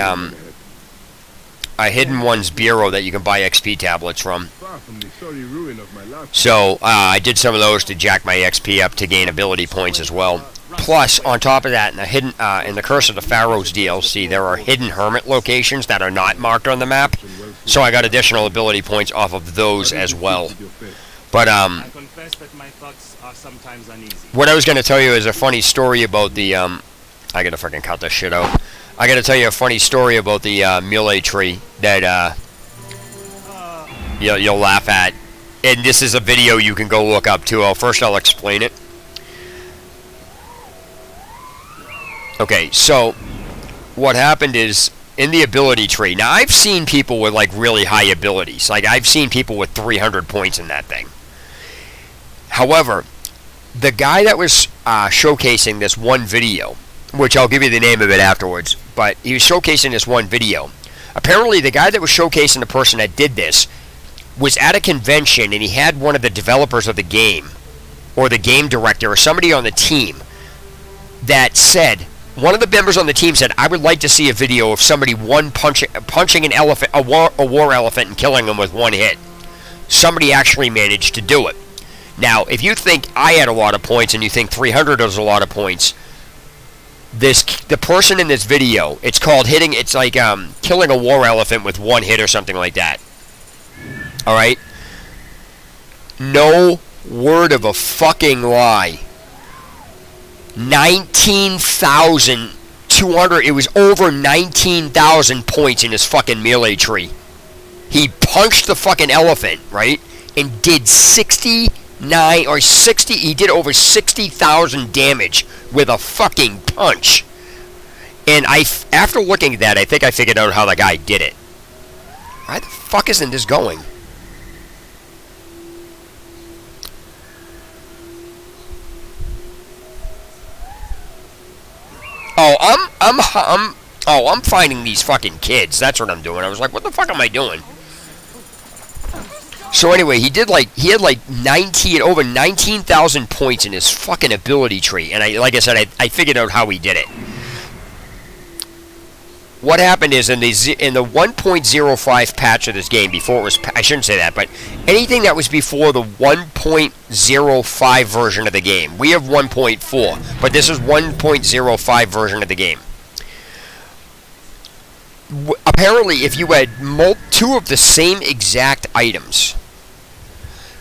a hidden ones bureau that you can buy XP tablets from. Far from the sorry ruin of my last. So I did some of those to jack my XP up to gain ability points as well. Plus, on top of that, in the hidden in the Curse of the Pharaohs DLC, there are hidden hermit locations that are not marked on the map. So I got additional ability points off of those as well. But I confess that my thoughts are sometimes uneasy. what I was going to tell you is a funny story about the I gotta fucking cut this shit out. I gotta tell you a funny story about the melee tree that you'll laugh at. And this is a video you can go look up too. First I'll explain it. Okay, so what happened is in the ability tree. Now I've seen people with like really high abilities. Like I've seen people with 300 points in that thing. However, the guy that was showcasing this one video, which I'll give you the name of it afterwards, but he was showcasing this one video. Apparently the guy that was showcasing the person that did this was at a convention, and he had one of the developers of the game, or the game director, or somebody on the team, that said, one of the members on the team said, I would like to see a video of somebody punching an elephant, a war elephant, and killing him with one hit. Somebody actually managed to do it. Now, if you think I had a lot of points, and you think 300 is a lot of points, the person in this video, it's called hitting, it's like killing a war elephant with one hit or something like that. Alright? No word of a fucking lie. 19,200, it was over 19,000 points in his fucking melee tree. He punched the fucking elephant, right? And did 69 or 60, he did over 60,000 damage with a fucking punch. And after looking at that, I think I figured out how the guy did it. Why the fuck isn't this going? Oh, I'm finding these fucking kids. That's what I'm doing. I was like, what the fuck am I doing? So anyway, he had like over 19,000 points in his fucking ability tree, and like I said, I figured out how he did it. What happened is in the 1.05 patch of this game, before it was, I shouldn't say that, but anything that was before the 1.05 version of the game, we have 1.4, but this is 1.05 version of the game. Apparently, if you had two of the same exact items,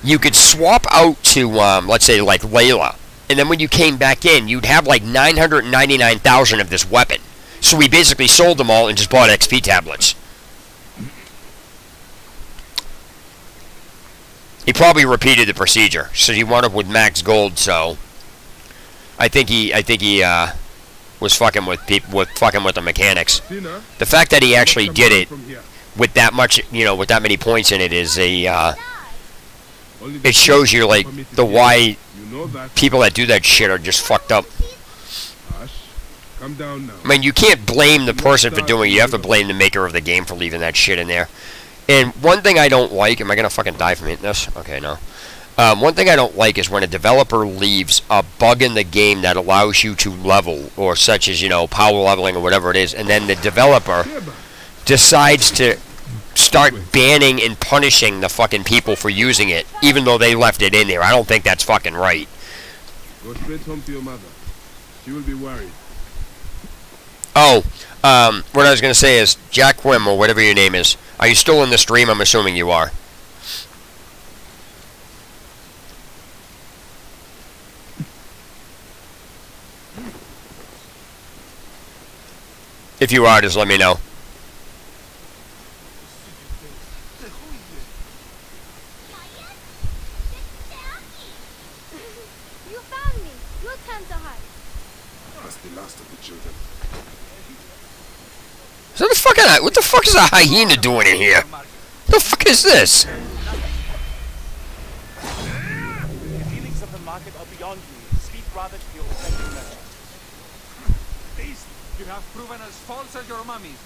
you could swap out to, let's say, like Layla, and then when you came back in, you'd have like 999,000 of this weapon. So we basically sold them all and just bought XP tablets. He probably repeated the procedure, so he wound up with max gold. So I think he was fucking with people, fucking with the mechanics. The fact that he actually did it with that much, with that many points in it is a. It shows you like why people that do that shit are just fucked up. Come down now. I mean, you can't blame the person for doing it. You have to blame the maker of the game for leaving that shit in there. And one thing I don't like... Am I going to fucking die from hitting this? Okay, no. One thing I don't like is when a developer leaves a bug in the game that allows you to level, or such as, power leveling or whatever it is, and then the developer decides to start banning and punishing the fucking people for using it, even though they left it in there. I don't think that's fucking right. Go straight home to your mother. She will be worried. Oh, what I was going to say is, Jack Wim, or whatever your name is, are you still in the stream? I'm assuming you are. If you are, just let me know. You found me. Your time to hide. That's the last of the children. So what the fuck is a hyena doing in here? The fuck is this? The feelings of the market are beyond me. Speak rather to your offending nature. Beast, you have proven as false as your mummies.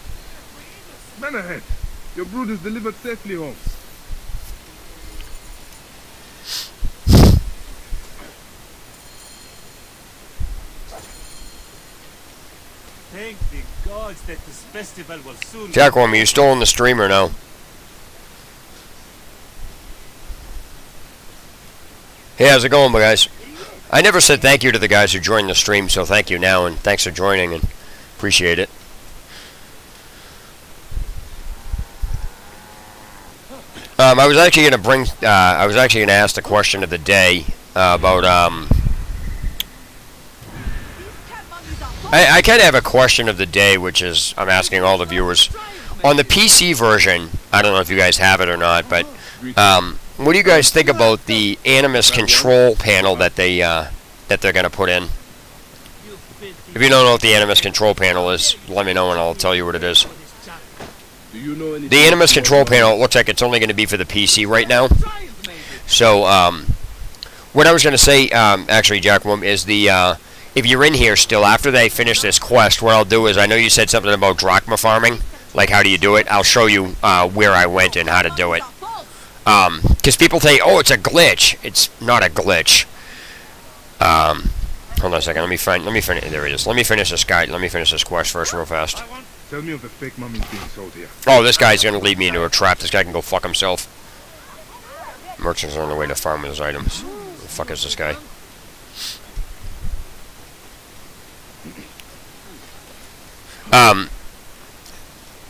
Man ahead. Your brood is delivered safely home. Thank the gods that this festival will soon. Jackwam, are you still on the stream or no? Hey, how's it going, guys? I never said thank you to the guys who joined the stream, so thank you now, and thanks for joining, and appreciate it. I was actually going to bring, I was actually going to ask the question of the day about, I kind of have a question of the day, which is, I'm asking all the viewers. On the PC version, I don't know if you guys have it or not, but, what do you guys think about the Animus control panel that they're going to put in? If you don't know what the Animus control panel is, let me know and I'll tell you what it is. The Animus control panel, it looks like it's only going to be for the PC right now. So, what I was going to say, actually, Jackwam, is the, if you're in here still, after they finish this quest, what I'll do is, I know you said something about Drachma Farming, like how do you do it. I'll show you where I went and how to do it. Because people say, oh, it's a glitch. It's not a glitch. Hold on a second. Let me finish. There it is. Let me finish this guy. Let me finish this quest first, real fast. Tell me of the fake mummies being sold here. Oh, this guy's gonna lead me into a trap. This guy can go fuck himself. Merchants are on the way to farm his items. Who the fuck is this guy?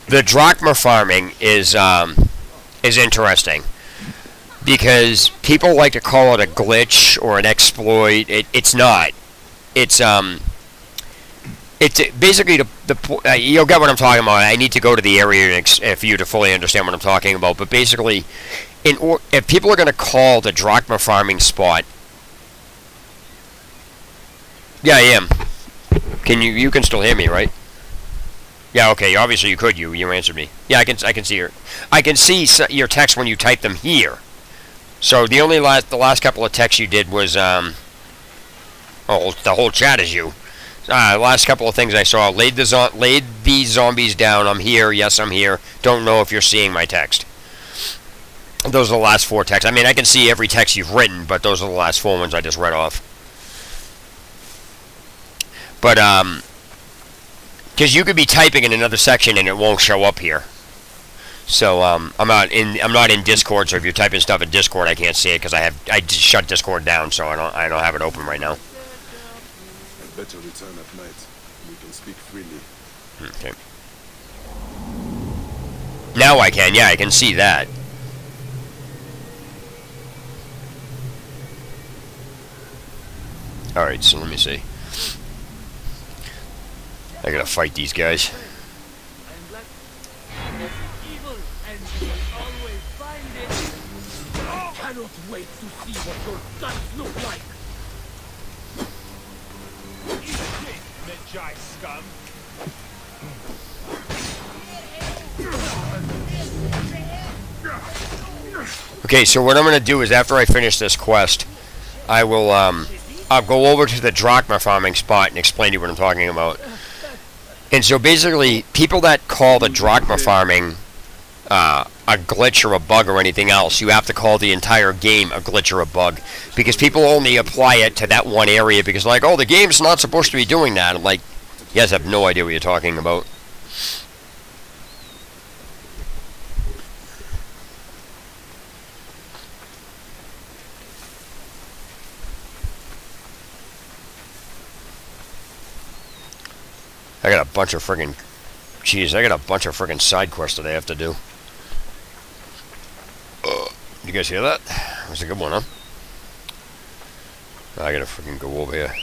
The Drachma Farming is interesting because people like to call it a glitch or an exploit. It's not. It's basically you'll get what I'm talking about. I need to go to the area for you to fully understand what I'm talking about. But basically, if people are going to call the Drachma Farming spot, yeah, I am. Can you can still hear me, right? Yeah, okay. Obviously, you could. You answered me. Yeah, I can see your text when you type them here. So the last couple of texts you did was oh, the whole chat is you. Last couple of things I saw: laid these zombies down. I'm here. Yes, I'm here. Don't know if you're seeing my text. Those are the last 4 texts. I mean, I can see every text you've written, but those are the last 4 ones I just read off. But because you could be typing in another section and it won't show up here. So I'm not in Discord. So if you're typing stuff in Discord, I can't see it because I just shut Discord down, so I don't have it open right now. I'd better return at night. We can speak freely. Okay. Now I can. Yeah, I can see that. All right. So let me see. I gotta fight these guys. Cannot wait to see what your guns look like. Magi scum. Okay, so what I'm gonna do is after I finish this quest, I will I'll go over to the Drachma Farming spot and explain to you what I'm talking about. And so basically, people that call the Drachma Farming a glitch or a bug or anything else, you have to call the entire game a glitch or a bug. Because people only apply it to that one area because like, oh, the game's not supposed to be doing that. I'm like, you guys have no idea what you're talking about. I got a bunch of friggin' side quests that I have to do. You guys hear that? That was a good one, huh? I gotta friggin' go over here.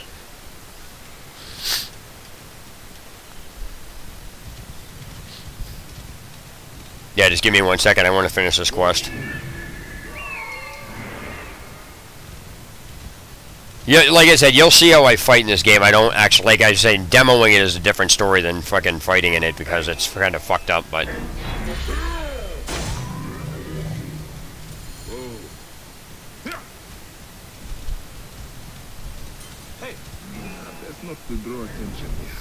Yeah, just give me 1 second. I want to finish this quest. Yeah, like I said, you'll see how I fight in this game. I don't actually, like I said, demoing it is a different story than fucking fighting in it because it's kind of fucked up, but... Hey, that's not to draw attention here.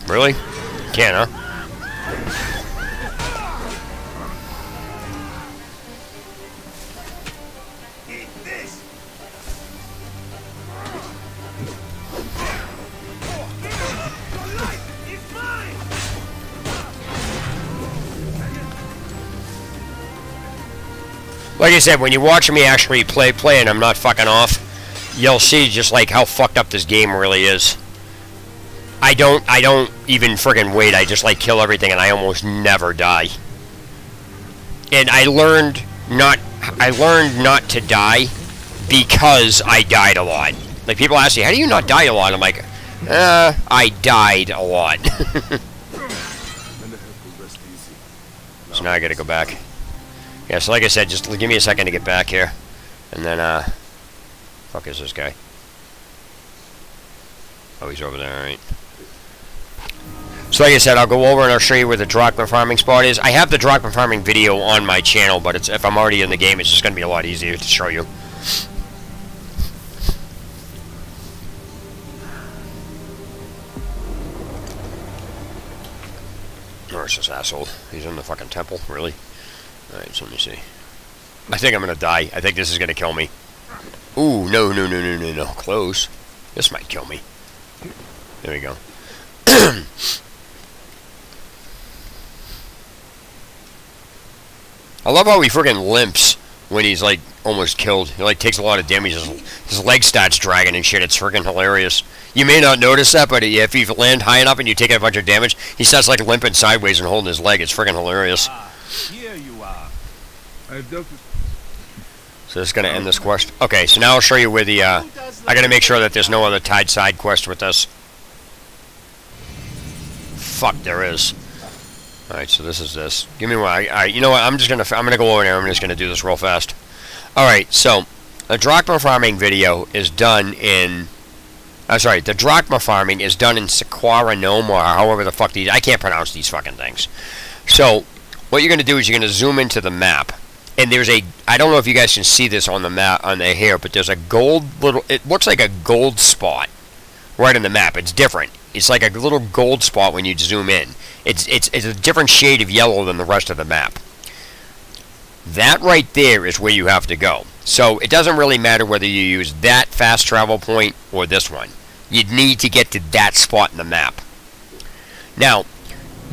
Really? Can't, huh? Like I said, when you watch me actually play and I'm not fucking off, you'll see just like how fucked up this game really is. I don't even friggin' wait. I just like kill everything and I almost never die. And I learned not to die because I died a lot. Like people ask me, how do you not die a lot? I'm like, I died a lot. So now I gotta go back. Yeah, so like I said, just give me a second to get back here. And then, fuck is this guy? Oh, he's over there, alright. So like I said, I'll go over and I'll show you where the Drachma Farming spot is. I have the Drachma Farming video on my channel, but it's, if I'm already in the game, it's just going to be a lot easier to show you. Where's this asshole? He's in the fucking temple? Really? Alright, so let me see. I think I'm gonna die. I think this is gonna kill me. Ooh, no. Close. This might kill me. There we go. I love how he friggin' limps when he's, like, almost killed. He, like, takes a lot of damage. His leg starts dragging and shit. It's friggin' hilarious. You may not notice that, but if you land high enough and you take a bunch of damage, he starts, like, limping sideways and holding his leg. It's friggin' hilarious. Here you are. I've dealt with... So this is going to end this quest. Okay, so now I'll show you where the, I got to make sure that there's no other tied side quest with this. Fuck, there is. Alright, so this is this. Give me one. Alright, you know what? I'm going to go over there. I'm just going to do this real fast. Alright, so the Drachma Farming video is done in... I'm sorry, the Drachma Farming is done in Sequaranome, or however the fuck these... I can't pronounce these fucking things. So, what you're going to do is you're going to zoom into the map. And there's a... I don't know if you guys can see this on the map, on the here, but there's a gold little... It looks like a gold spot right in the map. It's different. It's like a little gold spot when you zoom in. It's a different shade of yellow than the rest of the map. That right there is where you have to go. So it doesn't really matter whether you use that fast travel point or this one. You'd need to get to that spot in the map. Now,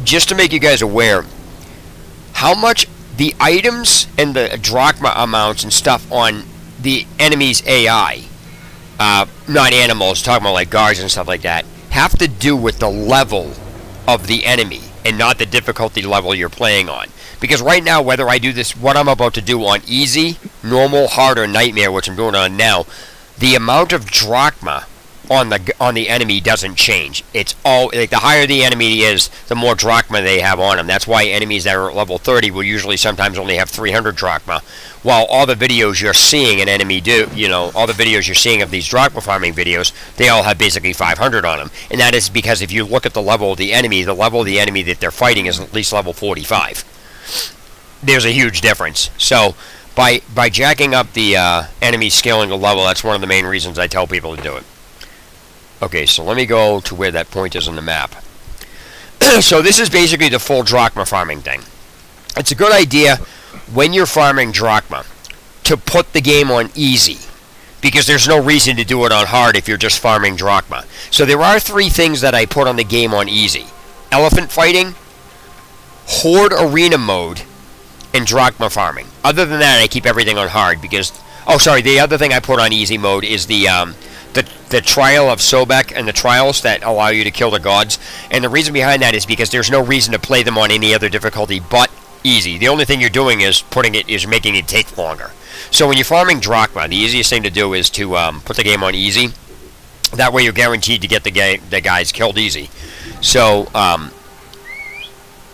just to make you guys aware, how much the items and the drachma amounts and stuff on the enemy's AI, not animals, talking about like guards and stuff like that, have to do with the level of the enemy and not the difficulty level you're playing on. Because right now, whether I do this, what I'm about to do on easy, normal, hard, or nightmare, which I'm doing on now, the amount of drachma on the enemy doesn't change. It's all, like, the higher the enemy is, the more drachma they have on them. That's why enemies that are at level 30 will usually sometimes only have 300 drachma, while all the videos you're seeing an enemy do, you know, all the videos you're seeing of these drachma farming videos, they all have basically 500 on them. And that is because if you look at the level of the enemy that they're fighting is at least level 45. There's a huge difference. So by jacking up the enemy scaling the level, that's one of the main reasons I tell people to do it. Okay, so let me go to where that point is on the map. So this is basically the full drachma farming thing. It's a good idea when you're farming drachma to put the game on easy, because there's no reason to do it on hard if you're just farming drachma. So there are 3 things that I put on the game on easy: elephant fighting, horde arena mode, and drachma farming. Other than that, I keep everything on hard because... Oh, sorry, the other thing I put on easy mode is the trial of Sobek and the trials that allow you to kill the gods. And the reason behind that is because there's no reason to play them on any other difficulty but easy. The only thing you're doing is making it take longer. So when you're farming drachma, the easiest thing to do is to put the game on easy. That way you're guaranteed to get the guys killed easy. So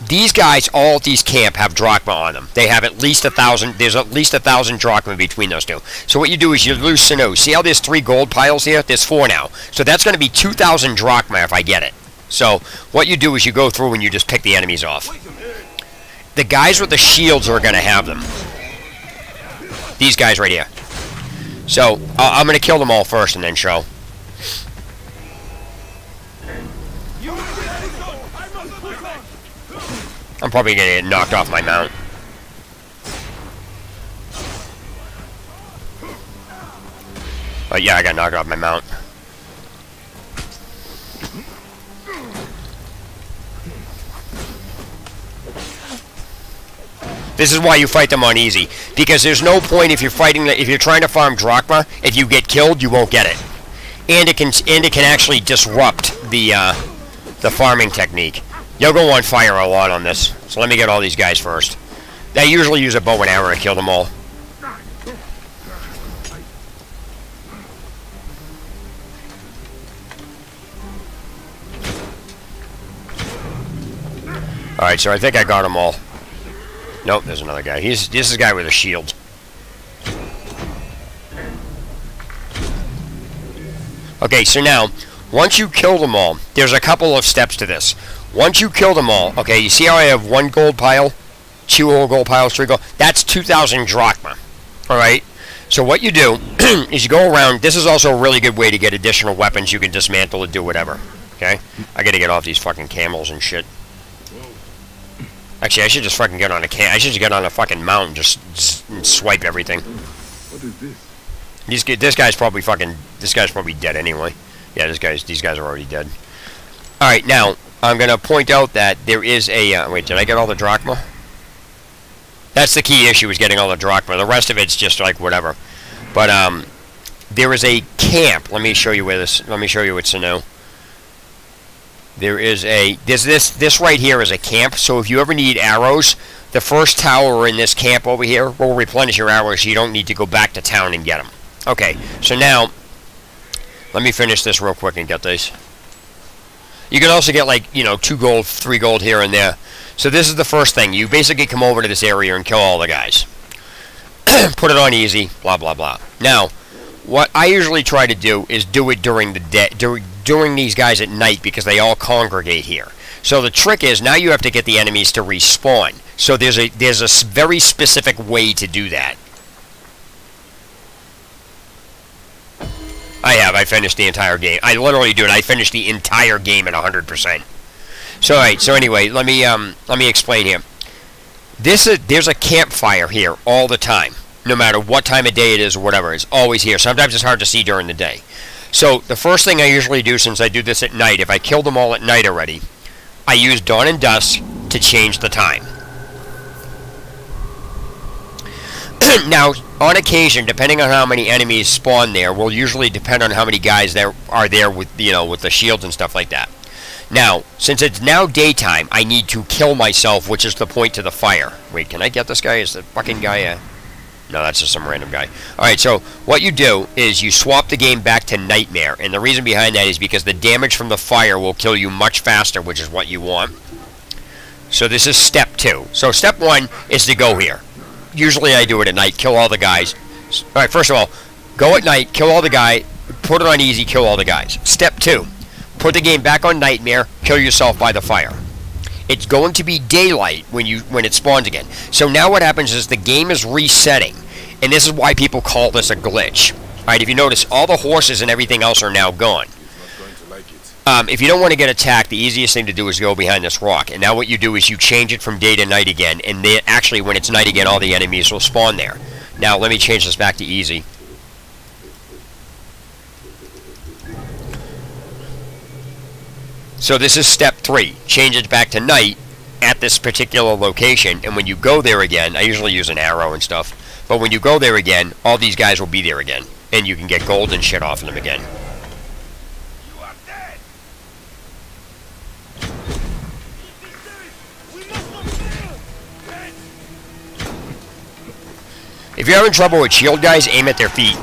these guys, all at these camp, have drachma on them. They have at least 1,000. There's at least 1,000 drachma between those two. So what you do is you lose sinew. See how there's 3 gold piles here? There's 4 now. So that's going to be 2,000 drachma if I get it. So what you do is you go through and you just pick the enemies off. The guys with the shields are going to have them. These guys right here. So I'm going to kill them all first and then show. I'm probably gonna get knocked off my mount. But yeah, I got knocked off my mount. This is why you fight them on easy, because there's no point if you're fighting if you're trying to farm Drachma. If you get killed, you won't get it, and it can actually disrupt the farming technique. You'll go on fire a lot on this. So let me get all these guys first. I usually use a bow and arrow to kill them all. Alright, so I think I got them all. Nope, there's another guy. This is a guy with a shield. Okay, so now, once you kill them all, there's a couple of steps to this. Once you kill them all, okay, you see how I have 1 gold pile, 2 gold piles, 3 gold? That's 2,000 drachma. Alright? So what you do is you go around. This is also a really good way to get additional weapons you can dismantle and do whatever. Okay? I gotta get off these fucking camels and shit. Actually, I should just fucking get on a I should just get on a fucking mountain, and swipe everything. What is this? This guy's probably dead anyway. Yeah, these guys are already dead. All right, now I'm gonna point out that there is a. Wait, did I get all the drachma? That's the key issue, is getting all the drachma. The rest of it's just like whatever. But there is a camp. Let me show you where this. Let me show you what's to know. There is a this right here is a camp. So if you ever need arrows, the first tower in this camp over here will replenish your arrows. So you don't need to go back to town and get them. Okay, so now let me finish this real quick and get these. You can also get, like, 2 gold, 3 gold here and there. So this is the first thing. You basically come over to this area and kill all the guys. Put it on easy, blah blah blah. Now, what I usually try to do is do it during the day, during these guys at night, because they all congregate here. So the trick is, now you have to get the enemies to respawn. So there's a very specific way to do that. I finished the entire game. I literally do it. I finished the entire game at 100%. So alright, so anyway, let me explain here. There's a campfire here all the time. No matter what time of day it is or whatever, it's always here. Sometimes it's hard to see during the day. So the first thing I usually do, since I do this at night, if I kill them all at night already, I use dawn and dusk to change the time. Now, on occasion, depending on how many enemies spawn there, will usually depend on how many guys there are there with, with the shields and stuff like that. Now, since it's now daytime, I need to kill myself, which is the point to the fire. Wait, can I get this guy? Is the fucking guy No, that's just some random guy. Alright, so what you do is you swap the game back to Nightmare. And the reason behind that is because the damage from the fire will kill you much faster, which is what you want. So this is step 2. So step 1 is to go here. Usually I do it at night, kill all the guys. Alright, first of all, go at night, kill all the guys, put it on easy, kill all the guys. Step 2, put the game back on Nightmare, kill yourself by the fire. It's going to be daylight when it spawns again. So now what happens is the game is resetting. And this is why people call this a glitch. Alright, if you notice, all the horses and everything else are now gone. If you don't want to get attacked, the easiest thing to do is go behind this rock. And now what you do is you change it from day to night again. And then actually, when it's night again, all the enemies will spawn there. Now, let me change this back to easy. So this is step 3. Change it back to night at this particular location. And when you go there again, I usually use an arrow and stuff. But when you go there again, all these guys will be there again. And you can get gold and shit off of them again. If you're having trouble with shield guys, aim at their feet.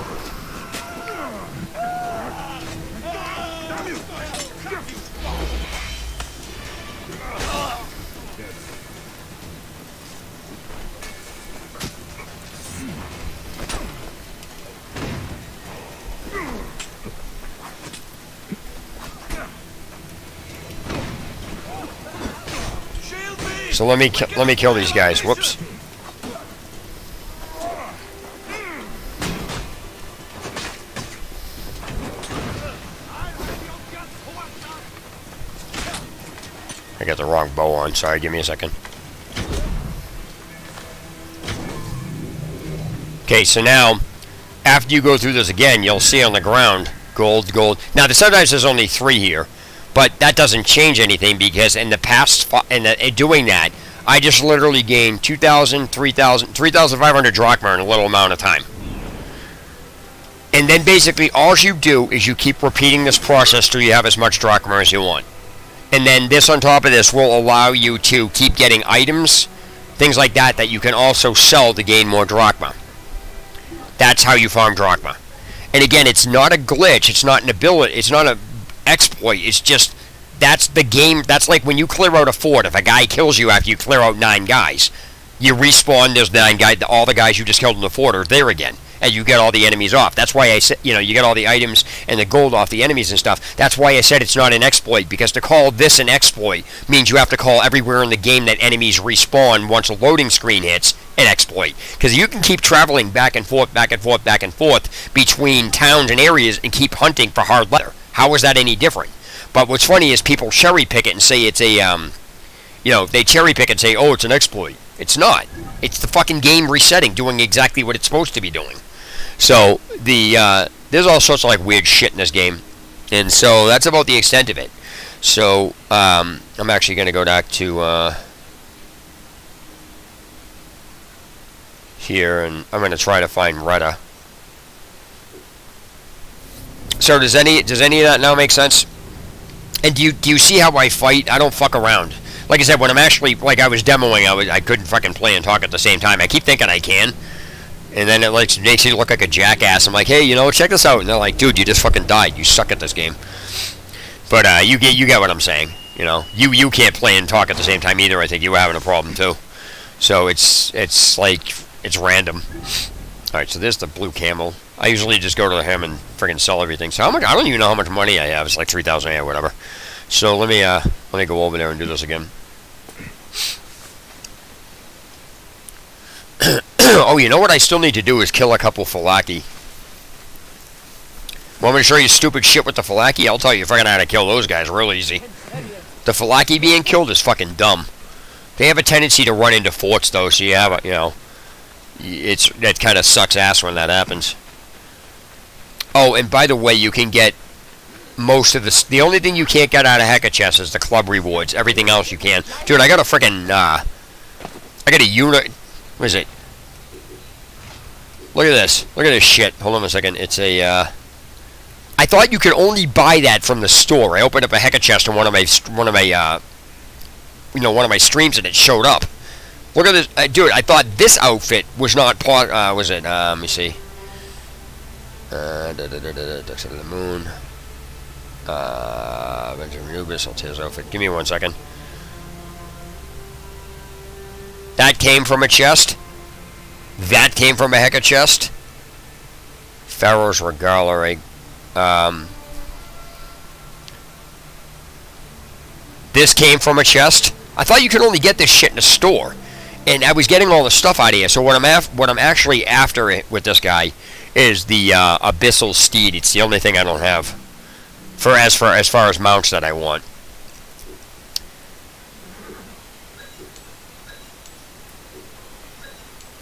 So let me kill these guys. Whoops. I got the wrong bow on. Sorry, give me a second. Okay, so now, after you go through this again, you'll see on the ground, gold, gold. Now, sometimes there's only 3 here, but that doesn't change anything because in the past, doing that, I just literally gained 2,000, 3,000, 3,500 drachma in a little amount of time. And then basically all you do is you keep repeating this process till you have as much drachma as you want. And then this on top of this will allow you to keep getting items, things like that, that you can also sell to gain more drachma. That's how you farm drachma. And again, it's not a glitch, it's not an ability, it's not an exploit, it's just, that's the game. That's like when you clear out a fort. If a guy kills you after you clear out 9 guys, you respawn, there's 9 guys, all the guys you just killed in the fort are there again. And you get all the enemies off. That's why I said, you know, you get all the items and the gold off the enemies and stuff. That's why I said it's not an exploit, because to call this an exploit means you have to call everywhere in the game that enemies respawn once a loading screen hits an exploit. Because you can keep traveling back and forth, back and forth, back and forth between towns and areas and keep hunting for hard leather. How is that any different? But what's funny is people cherry pick it and say it's a, you know, they cherry pick it and say, oh, it's an exploit. It's not. It's the fucking game resetting, doing exactly what it's supposed to be doing. So, there's all sorts of, like, weird shit in this game. And so, that's about the extent of it. So, I'm actually going to go back to, here, and I'm going to try to find Retta. So, does any of that now make sense? And do you see how I fight? I don't fuck around. Like I said, when I'm actually, like I was demoing, I couldn't fucking play and talk at the same time. I keep thinking I can. And then it like makes you look like a jackass. I'm like, hey, you know, check this out. And they're like, dude, you just fucking died. You suck at this game. But you get what I'm saying. You know, you can't play and talk at the same time either. I think you were having a problem too. So it's like it's random. All right, so there's the blue camel. I usually just go to him and friggin' sell everything. So how much? I don't even know how much money I have. It's like 3,000 or whatever. So let me go over there and do this again. Oh, you know what I still need to do is kill a couple Falaki. Want me to show you stupid shit with the Falaki? I'll tell you fucking how to kill those guys real easy. The Falaki being killed is fucking dumb. They have a tendency to run into forts though, so you have a, you know, that kind of sucks ass when that happens. Oh, and by the way, you can get most of the only thing you can't get out of Hacker Chest is the club rewards. Everything else you can. Dude, I got a freaking I got a unit. What is it? Look at this. Look at this shit. Hold on a second. It's a I thought you could only buy that from the store. I opened up a Hacker Chest on one of my streams and it showed up. Look at this, dude. I thought this outfit was not part. Was it? Let me see. Dark Side of the Moon. Benjamin Nubis. I'll take his outfit. Give me 1 second. That came from a chest. That came from a Hacker Chest. Pharaoh's Regala. This came from a chest. I thought you could only get this shit in a store, and I was getting all the stuff out of here. So what I'm actually after it with this guy is the Abyssal Steed. It's the only thing I don't have for as far as mounts that I want.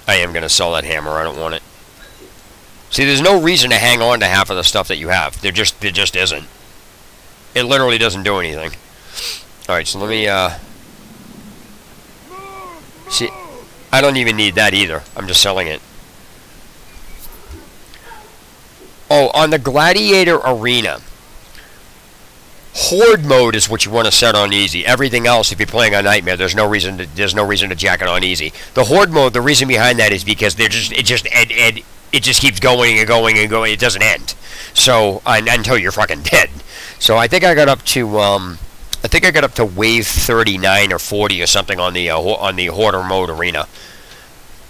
I am gonna sell that hammer. I don't want it. See, there's no reason to hang on to half of the stuff that you have. There just isn't. It literally doesn't do anything. Alright, so let me, see, I don't even need that either. I'm just selling it. Oh, on the Gladiator Arena, Horde mode is what you want to set on easy. Everything else, if you're playing on Nightmare, there's no reason to jack it on easy. The Horde mode, the reason behind that is because it just keeps going and going and going. It doesn't end. So until you're fucking dead. So I think I got up to wave 39 or 40 or something on the Horde mode arena.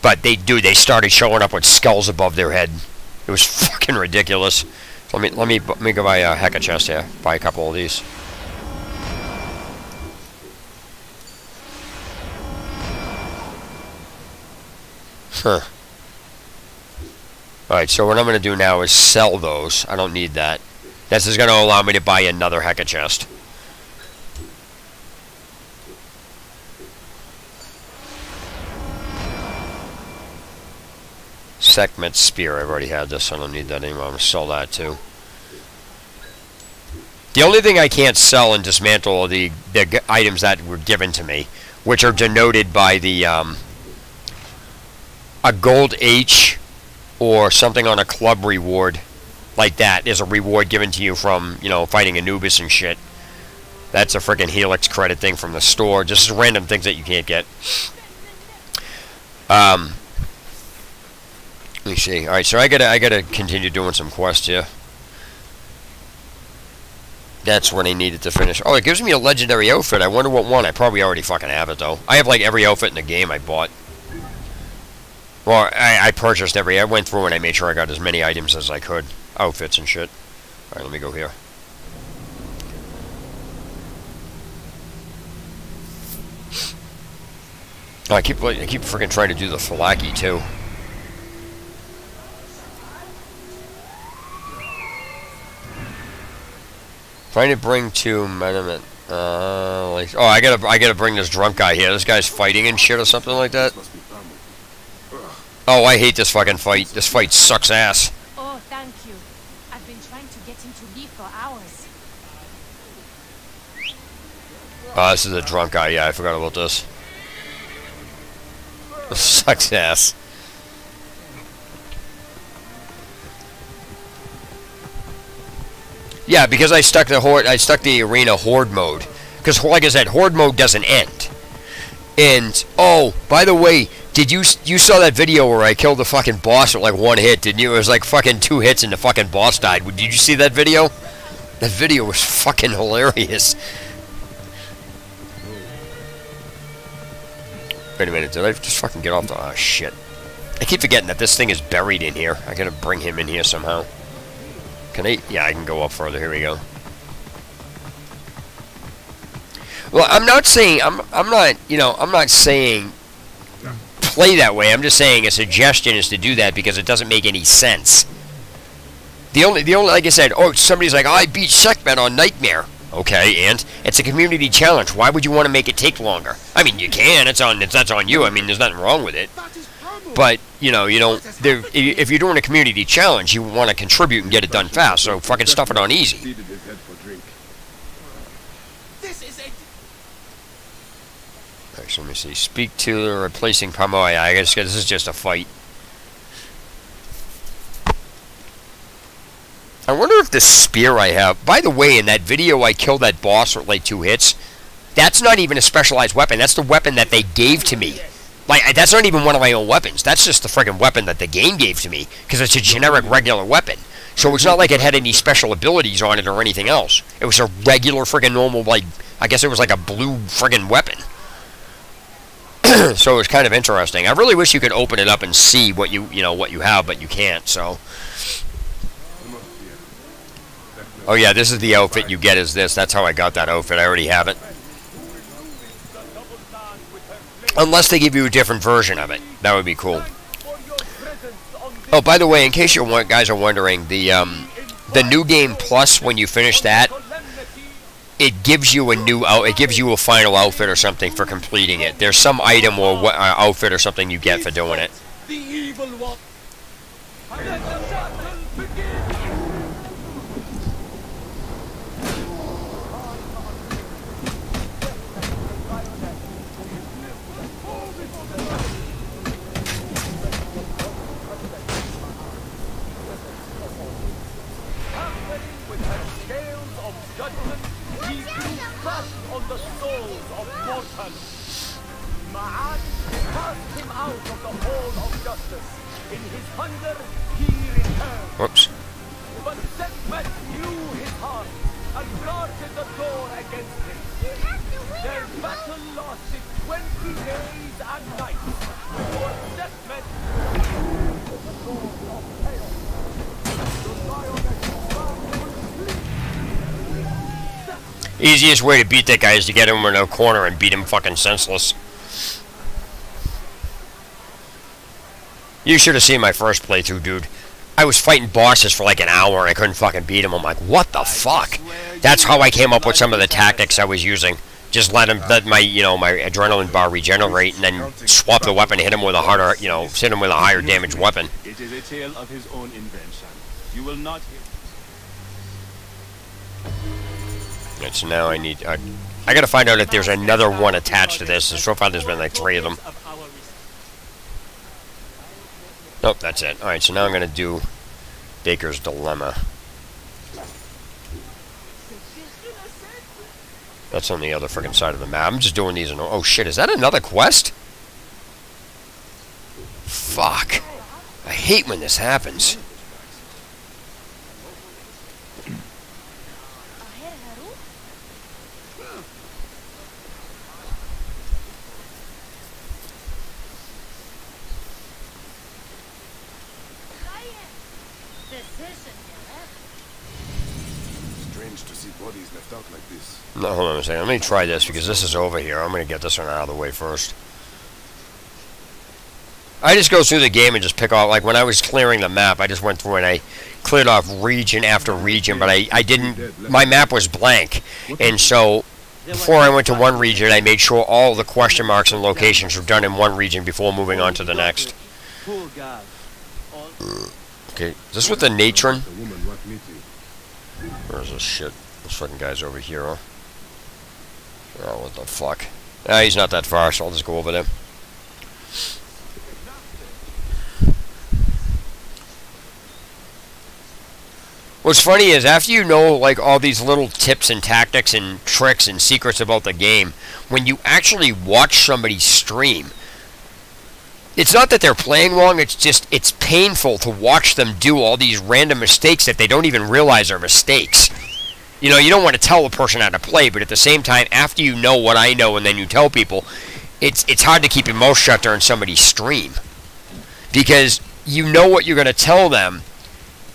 But they started showing up with skulls above their head. It was fucking ridiculous. Let me go buy a Hacker Chest here. Buy a couple of these. Huh. Alright, so what I'm going to do now is sell those. I don't need that. This is going to allow me to buy another Hacker Chest. Sekhmet Spear. I've already had this. I don't need that anymore. I'm going to sell that too. The only thing I can't sell and dismantle are the items that were given to me, which are denoted by the a gold H or something on a club reward like that. There's a reward given to you from, you know, fighting Anubis and shit. That's a freaking Helix credit thing from the store. Just random things that you can't get. Let me see. All right, so I gotta continue doing some quests here. That's what I needed to finish. Oh, it gives me a legendary outfit. I wonder what one. I probably already fucking have it though. I have like every outfit in the game I bought. Well, I purchased every. I went through and I made sure I got as many items as I could, outfits and shit. All right, let me go here. Oh, I keep freaking trying to do the Falaki too. Trying to bring to Mediment. Like, oh, I gotta bring this drunk guy here. This guy's fighting and shit or something like that. Oh, I hate this fucking fight. This fight sucks ass. Oh, thank you. I've been trying to get him to leave for hours. Oh, this is a drunk guy. Yeah, I forgot about this. This sucks ass. Yeah, because I stuck the arena horde mode. Because, like I said, horde mode doesn't end. And, oh, by the way, you saw that video where I killed the fucking boss with like one hit, didn't you? It was like fucking 2 hits and the fucking boss died. Did you see that video? That video was fucking hilarious. Wait a minute, did I just fucking get off the... Oh, shit. I keep forgetting that this thing is buried in here. I gotta bring him in here somehow. Can I? Yeah, I can go up further. Here we go. Well, I'm not saying... I'm not, you know, I'm not saying play that way. I'm just saying a suggestion is to do that because it doesn't make any sense. The only, like I said, oh, somebody's like, oh, I beat Sekhmet on Nightmare. Okay, and it's a community challenge. Why would you want to make it take longer? I mean, you can. That's on you. I mean, there's nothing wrong with it. But you know, you don't. If you're doing a community challenge, you want to contribute and get it done fast. So fucking stuff it on easy. Alright, so let me see. Speak to the replacing Pamo. Oh, yeah, I guess this is just a fight. I wonder if the spear I have... By the way, in that video I killed that boss with like 2 hits. That's not even a specialized weapon. That's the weapon that they gave to me. Like, that's not even one of my own weapons. That's just the friggin' weapon that the game gave to me. Because it's a generic regular weapon. So it's not like it had any special abilities on it or anything else. It was a regular friggin' normal, like... I guess it was like a blue friggin' weapon. So it was kind of interesting. I really wish you could open it up and see what you have, but you can't, so... Oh yeah, this is the outfit you get is this. That's how I got that outfit. I already have it. Unless they give you a different version of it. That would be cool. Oh, by the way, in case you guys are wondering, the New Game Plus, when you finish that, it gives you a final outfit or something for completing it. There's some item or outfit or something you get for doing it. Whoops. But Sekhmet knew his heart and guarded the door against him. Their battle lasted 20 days and nights before Sekhmet Easiest way to beat that guy is to get him in a corner and beat him fucking senseless. You should have seen my first playthrough, dude. I was fighting bosses for like an hour and I couldn't fucking beat him. I'm like, what the fuck? That's how I came up with some of the tactics I was using. Just let my my adrenaline bar regenerate, and then swap the weapon, hit him with a harder, hit him with a higher damage weapon. It is a tale of his own invention. You will not hear. And so now I need. I gotta find out if there's another one attached to this. And so far, there's been like 3 of them. Nope, that's it. All right, so now I'm gonna do Baker's Dilemma. That's on the other freaking side of the map. I'm just doing these in... Oh, shit. Is that another quest? Fuck. I hate when this happens. Bodies left out like this. No, hold on a second. Let me try this because this is over here. I'm going to get this one out of the way first. I just go through the game and just pick off, like when I was clearing the map, I just went through and I cleared off region after region, but I didn't, my map was blank. And so, before I went to one region, I made sure all the question marks and locations were done in one region before moving on to the next. Okay, is this with the Natron? Where's this shit? This fucking guy's over here, huh? Oh, what the fuck? Ah, he's not that far, so I'll just go over there. What's funny is, after you know, like, all these little tips and tactics and tricks and secrets about the game, when you actually watch somebody stream, it's not that they're playing wrong, it's just, it's painful to watch them do all these random mistakes that they don't even realize are mistakes. You know, you don't want to tell a person how to play, but at the same time, after you know what I know and then you tell people, it's hard to keep your mouth shut during somebody's stream. Because you know what you're going to tell them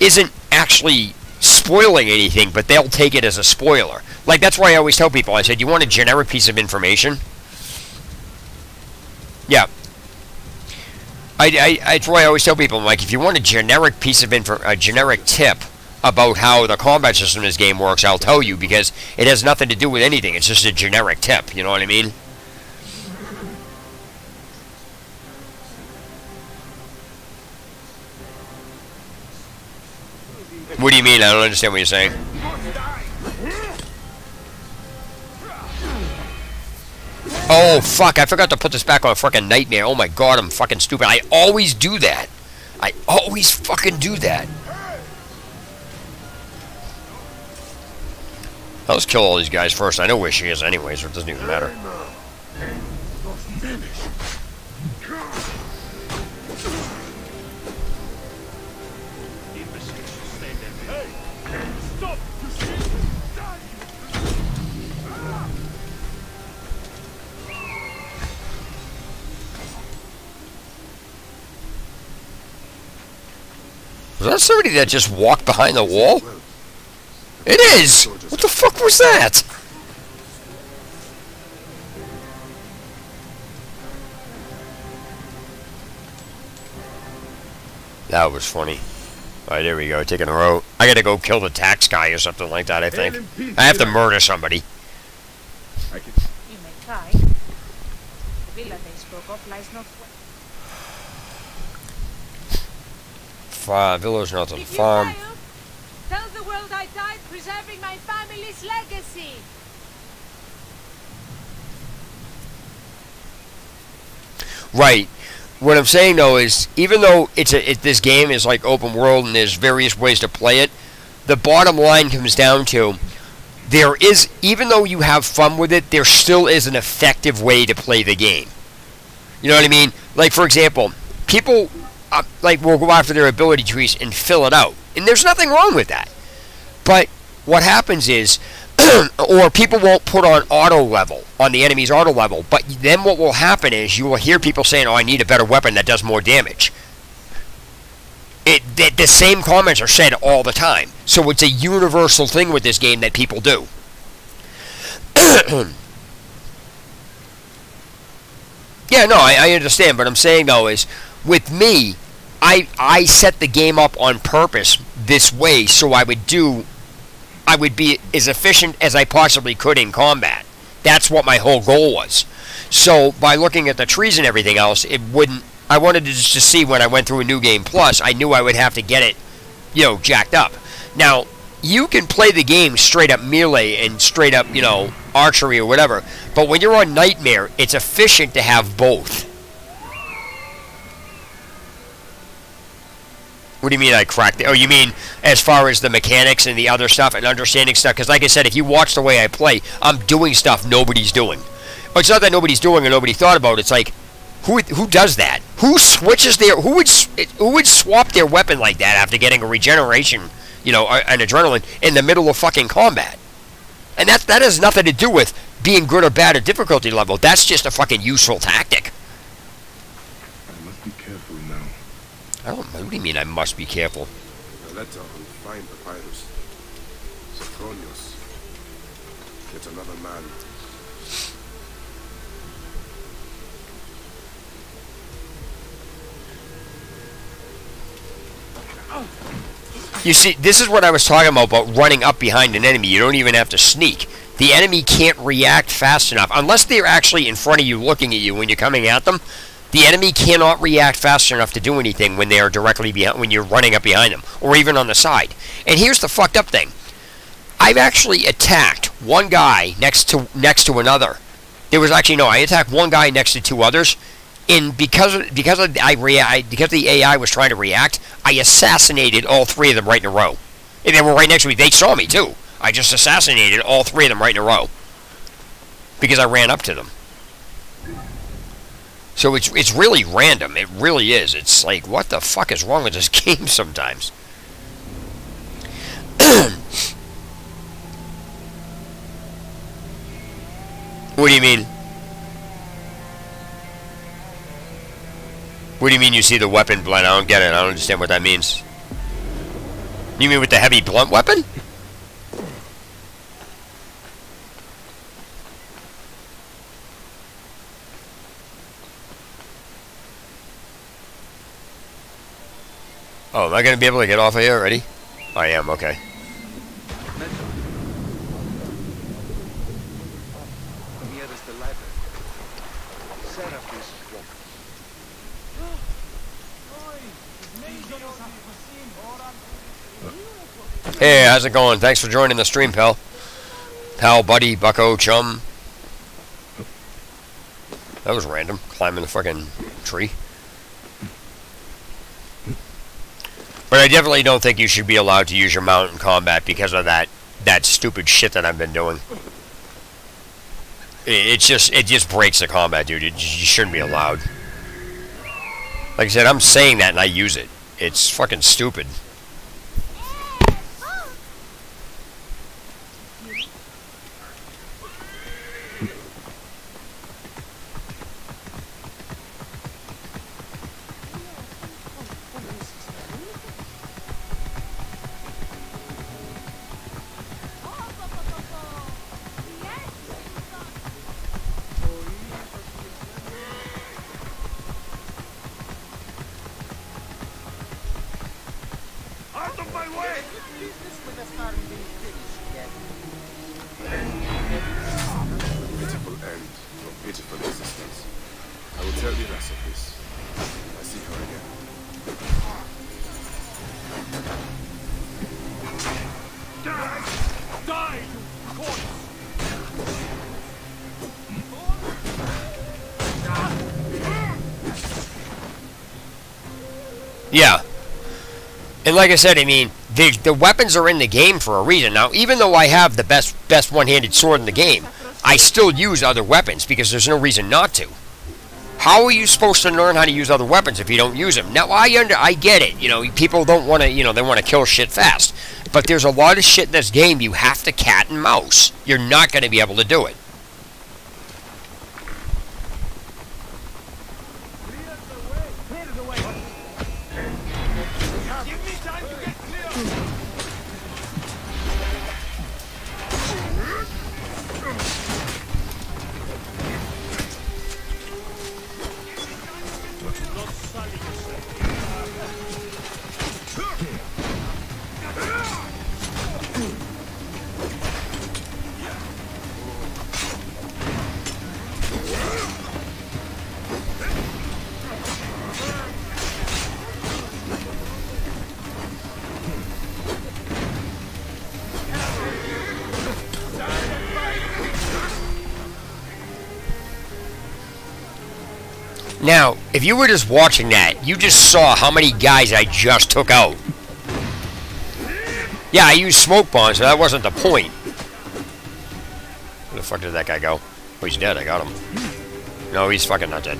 isn't actually spoiling anything, but they'll take it as a spoiler. Like, that's why I always tell people, I said, you want a generic piece of information? Yeah. That's why I always tell people, like, if you want a generic piece of a generic tip about how the combat system in this game works, I'll tell you, because it has nothing to do with anything. It's just a generic tip, you know what I mean? What do you mean? I don't understand what you're saying. Oh, fuck, I forgot to put this back on frickin' Nightmare. Oh my god, I'm fucking stupid. I always do that. I always fucking do that. Let's kill all these guys first. I know where she is anyway, so it doesn't even matter. Was that somebody that just walked behind the wall? It is! What the fuck was that? That was funny. Alright, there we go. Taking a row. I gotta go kill the tax guy or something like that, I think. I have to murder somebody. You may try. The villa they spoke of lies not Villa's not on the farm. Tell the world I died preserving my family's legacy. Right. What I'm saying though is, even though this game is like open world and there's various ways to play it, the bottom line comes down to there is, even though you have fun with it, there still is an effective way to play the game. You know what I mean? Like, for example, people like will go after their ability trees and fill it out, and there's nothing wrong with that. But what happens is, or people won't put on auto level, on the enemy's auto level, but then what will happen is you will hear people saying, oh, I need a better weapon that does more damage. The same comments are said all the time. So it's a universal thing with this game that people do. Yeah, no, I understand, but I'm saying though is, with me, I set the game up on purpose this way so I would be as efficient as I possibly could in combat. That's what my whole goal was. So by looking at the trees and everything else, it wouldn't. I wanted to just to see when I went through a New Game Plus, I knew I would have to get it, you know, jacked up. Now, you can play the game straight up melee and straight up, you know, archery or whatever. But when you're on Nightmare, it's efficient to have both. What do you mean I cracked it? Oh, you mean as far as the mechanics and the other stuff and understanding stuff? Because like I said, if you watch the way I play, I'm doing stuff nobody's doing. But it's not that nobody's doing or nobody thought about it. It's like, who does that? Who switches their... Who would swap their weapon like that after getting a regeneration, you know, an adrenaline in the middle of fucking combat? And that has nothing to do with being good or bad at difficulty level. That's just a fucking useful tactic. I must be careful now. I don't... What do you mean I must be careful? The letter on fine papyrus. Sophronius. Yet another man. You see, this is what I was talking about running up behind an enemy. You don't even have to sneak. The enemy can't react fast enough. Unless they're actually in front of you looking at you when you're coming at them, the enemy cannot react fast enough to do anything when they are directly behind, when you're running up behind them, or even on the side. And here's the fucked up thing. I've actually attacked one guy next to another. There was actually, no, I attacked one guy next to two others. And because the AI was trying to react, I assassinated all three of them right in a row. And they were right next to me. They saw me too. I just assassinated all three of them right in a row because I ran up to them. So it's really random. It really is. It's like, what the fuck is wrong with this game sometimes? What do you mean? What do you mean you see the weapon blend? I don't get it. I don't understand what that means. You mean with the heavy blunt weapon? Oh, am I going to be able to get off of here already? I am, okay. Hey, how's it going? Thanks for joining the stream, pal. Pal, buddy, bucko, chum. That was random. Climbing the fucking tree. But I definitely don't think you should be allowed to use your mount in combat because of that stupid shit that I've been doing. It just breaks the combat, dude. You shouldn't be allowed. Like I said, I'm saying that and I use it. It's fucking stupid. Yeah. And like I said, I mean, the weapons are in the game for a reason. Now, even though I have the best one-handed sword in the game, I still use other weapons because there's no reason not to. How are you supposed to learn how to use other weapons if you don't use them? Now, I get it. You know, people don't want to, you know, they want to kill shit fast. But there's a lot of shit in this game you have to cat and mouse. You're not going to be able to do it. Now, if you were just watching that, you just saw how many guys I just took out. Yeah, I used smoke bombs, but that wasn't the point. Where the fuck did that guy go? Oh, he's dead. I got him. No, he's fucking not dead.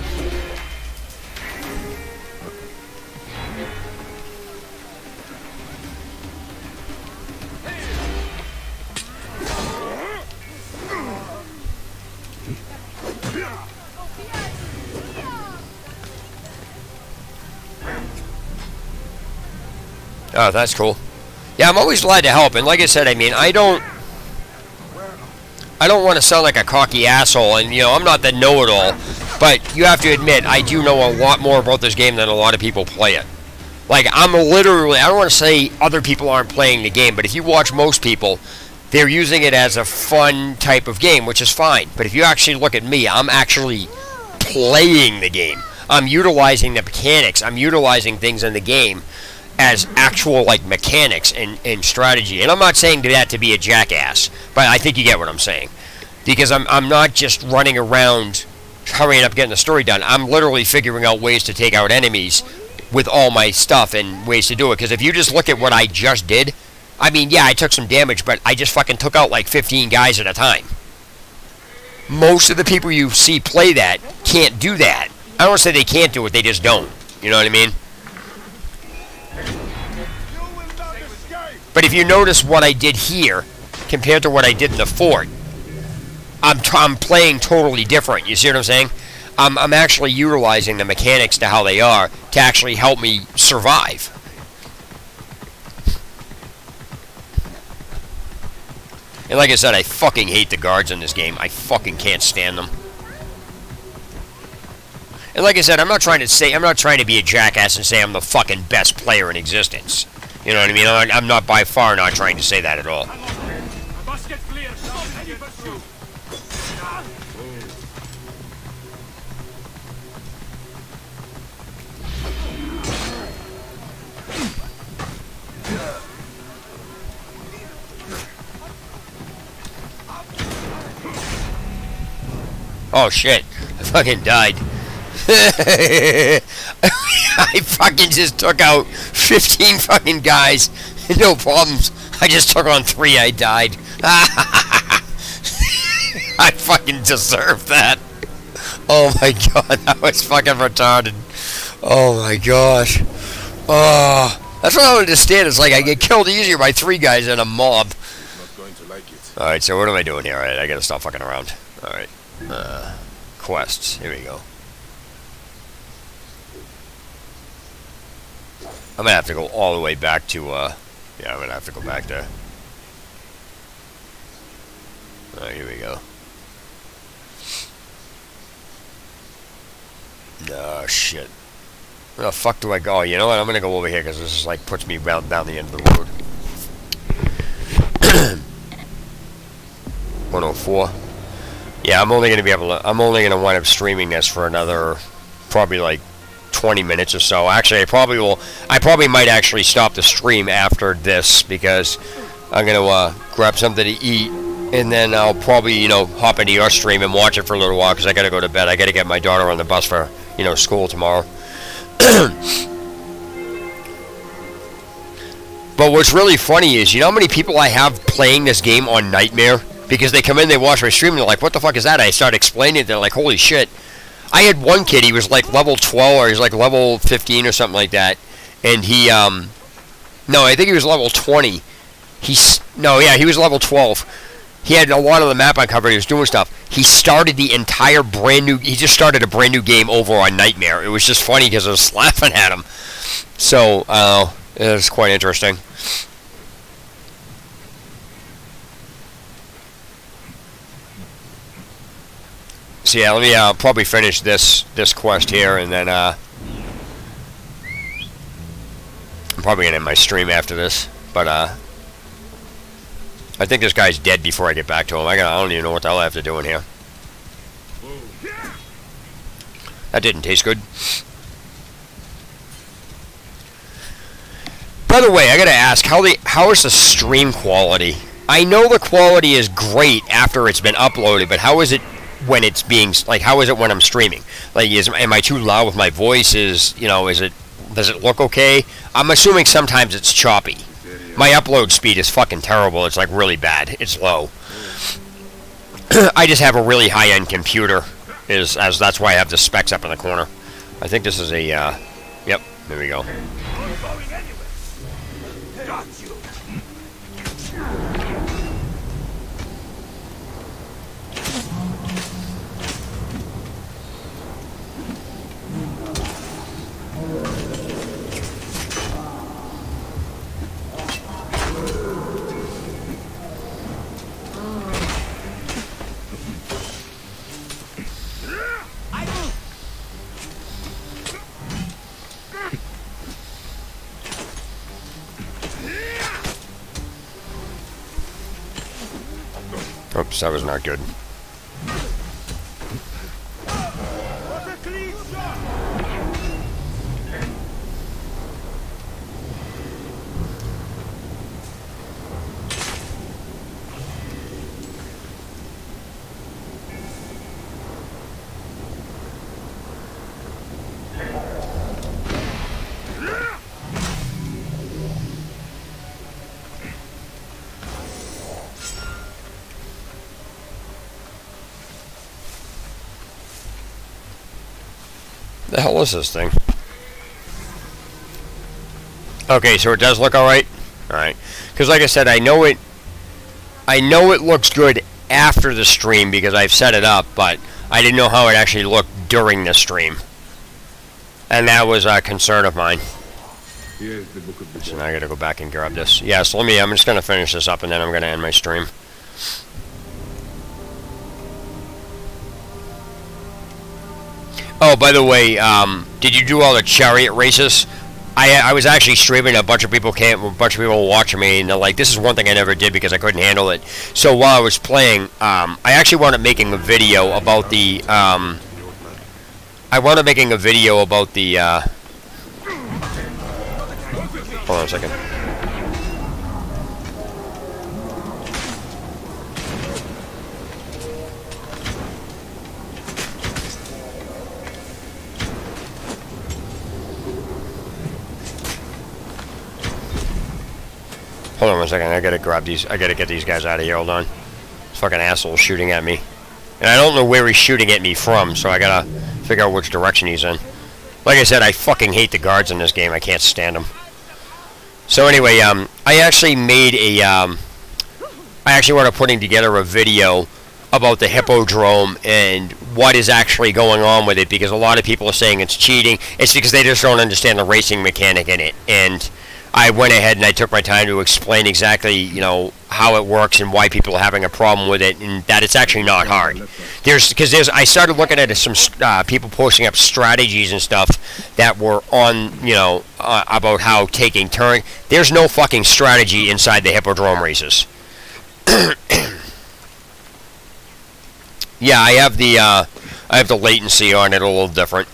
Oh, that's cool. Yeah, I'm always glad to help, and like I said, I mean, I don't want to sound like a cocky asshole, and, you know, I'm not the know-it-all, but you have to admit, I do know a lot more about this game than a lot of people play it. Like, I'm literally, I don't want to say other people aren't playing the game, but if you watch most people, they're using it as a fun type of game, which is fine. But if you actually look at me, I'm actually playing the game. I'm utilizing the mechanics. I'm utilizing things in the game as actual, like, mechanics and strategy. And I'm not saying that to be a jackass, but I think you get what I'm saying. Because I'm not just running around hurrying up getting the story done. I'm literally figuring out ways to take out enemies with all my stuff and ways to do it. Because if you just look at what I just did, I mean, yeah, I took some damage, but I just fucking took out like 15 guys at a time. Most of the people you see play that can't do that. I don't say they can't do it, they just don't. You know what I mean? But if you notice what I did here compared to what I did in the fort, I'm playing totally different. You see what I'm saying? I'm actually utilizing the mechanics to how they are to actually help me survive. And like I said, I fucking hate the guards in this game. I fucking can't stand them. And like I said, I'm not trying to be a jackass and say I'm the fucking best player in existence. You know what I mean? I'm not by far not trying to say that at all. Oh shit, I fucking died. I fucking just took out 15 fucking guys. No problems. I just took on 3, I died. I fucking deserve that. Oh my god, that was fucking retarded. Oh my gosh. Oh, that's what I don't understand. It's like I get killed easier by 3 guys than a mob. Not going to like it. Alright, so what am I doing here? Alright, I gotta stop fucking around. Alright. Quests. Here we go. I'm gonna have to go all the way back to, yeah, I'm gonna have to go back there. Alright, here we go. Oh, shit. Where the fuck do I go? You know what? I'm gonna go over here because this is like puts me down the end of the road. 104. Yeah, I'm only gonna be able to. I'm only gonna wind up streaming this for another, probably like 20 minutes or so. Actually, I probably will. I probably might actually stop the stream after this because I'm gonna grab something to eat, and then I'll probably, you know, hop into your stream and watch it for a little while because I gotta go to bed. I gotta get my daughter on the bus for, you know, school tomorrow. But what's really funny is, you know how many people I have playing this game on Nightmare? Because they come in, they watch my stream, and they're like, what the fuck is that? I start explaining it, they're like, holy shit. I had one kid, he was like level 12, or he was like level 15 or something like that. And he, no, I think he was level 20. He was level 12. He had a lot of the map uncovered, he was doing stuff. He started the entire he just started a brand new game over on Nightmare. It was just funny because I was laughing at him. So, it was quite interesting. So yeah, let me probably finish this quest here, and then I'm probably gonna end my stream after this. But I think this guy's dead before I get back to him. I don't even know what the hell I have to do in here. That didn't taste good. By the way, I gotta ask, how is the stream quality? I know the quality is great after it's been uploaded, but how is it when it's being, like, how is it when I'm streaming? Like, am I too loud with my voice? Does it look okay? I'm assuming sometimes it's choppy. My upload speed is fucking terrible. It's like really bad. It's low. I just have a really high-end computer, as that's why I have the specs up in the corner. I think this is a, yep, there we go. Oops, that was not good. The hell is this thing? Okay, so it does look alright? Alright. Because like I said, I know it looks good after the stream because I've set it up, but I didn't know how it actually looked during the stream. And that was a concern of mine. Here's the book of the So now I gotta go back and grab this. Yeah, so I'm just gonna finish this up and then I'm gonna end my stream. Oh, by the way, did you do all the chariot races? I was actually streaming. A bunch of people were watching me, and they're like, "This is one thing I never did because I couldn't handle it." So while I was playing, I actually wound up making a video about the. Hold on a second. Hold on one second, I gotta grab these, I gotta get these guys out of here, hold on. This fucking asshole's shooting at me. And I don't know where he's shooting at me from, so I gotta figure out which direction he's in. Like I said, I fucking hate the guards in this game, I can't stand them. So anyway, I actually made a, I actually wound up putting together a video about the Hippodrome and what is actually going on with it, because a lot of people are saying it's cheating. It's because they just don't understand the racing mechanic in it. And I went ahead and I took my time to explain exactly, you know, how it works and why people are having a problem with it, and that it's actually not hard. I started looking at some people posting up strategies and stuff that were on, you know, about how taking turn. There's no fucking strategy inside the Hippodrome races. Yeah, I have the latency on it a little different.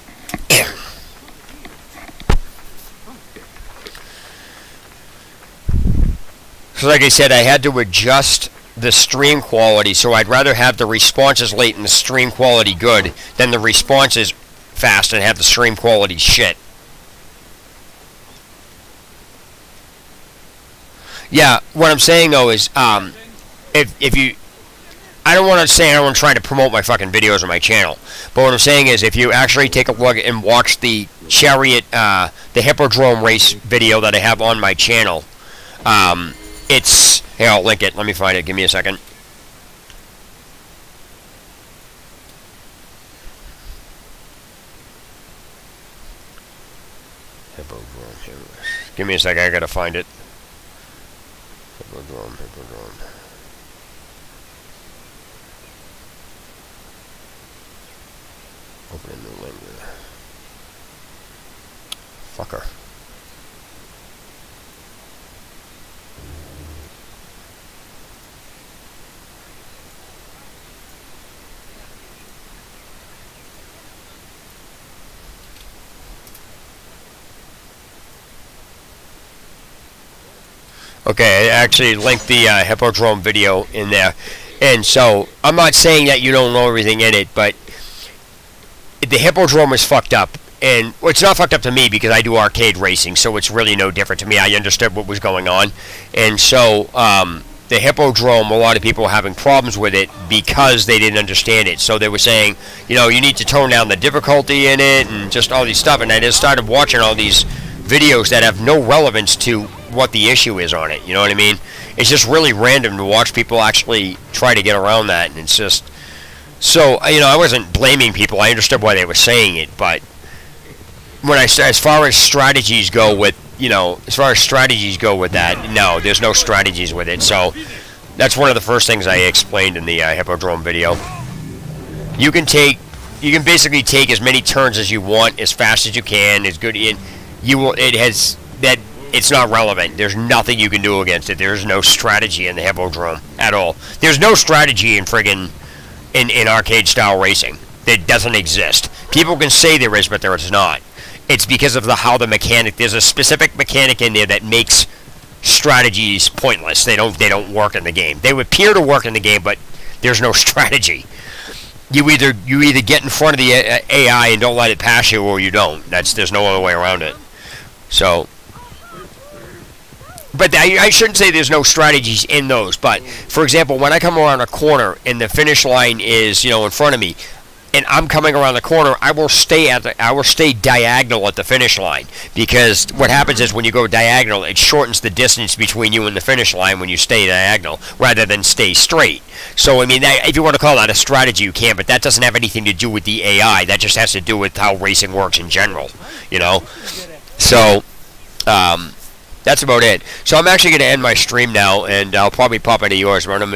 So like I said, I had to adjust the stream quality, so I'd rather have the responses late and the stream quality good than the responses fast and have the stream quality shit. Yeah, what I'm saying though is, if you, I don't want to try to promote my fucking videos on my channel, but what I'm saying is if you actually take a look and watch the chariot, the Hippodrome race video that I have on my channel, it's, here, I'll link it. Let me find it. Give me a second. Hippodrome. Give me a second. I gotta find it. Hippodrome. Open a new link. Fucker. Okay, I actually linked the Hippodrome video in there. And so, I'm not saying that you don't know everything in it, but the Hippodrome is fucked up. And well, it's not fucked up to me because I do arcade racing, so it's really no different to me. I understood what was going on. And so, the Hippodrome, a lot of people were having problems with it because they didn't understand it. So they were saying, you know, you need to tone down the difficulty in it and just all these stuff. And I just started watching all these videos that have no relevance to what the issue is on it. You know what I mean? It's just really random to watch people actually try to get around that. And it's just... So, you know, I wasn't blaming people. I understood why they were saying it. But when I say, as far as strategies go with, you know, as far as strategies go with that, no, there's no strategies with it. So that's one of the first things I explained in the Hippodrome video. You can basically take as many turns as you want, as fast as you can, as good. It's not relevant. There's nothing you can do against it. There's no strategy in the Hippodrome at all. There's no strategy in friggin' in arcade style racing. It doesn't exist. People can say there is, but there is not. It's because of how the mechanic. There's a specific mechanic in there that makes strategies pointless. They don't work in the game. They appear to work in the game, but there's no strategy. You either get in front of the AI and don't let it pass you, or you don't. There's no other way around it. So, but I shouldn't say there's no strategies in those. But for example, when I come around a corner and the finish line is, you know, in front of me, and I'm coming around the corner, I will stay diagonal at the finish line, because what happens is when you go diagonal, it shortens the distance between you and the finish line when you stay diagonal rather than stay straight. So I mean, if you want to call that a strategy, you can, but that doesn't have anything to do with the AI. That just has to do with how racing works in general, you know. So that's about it. So I'm actually going to end my stream now, and I'll probably pop into yours. I'm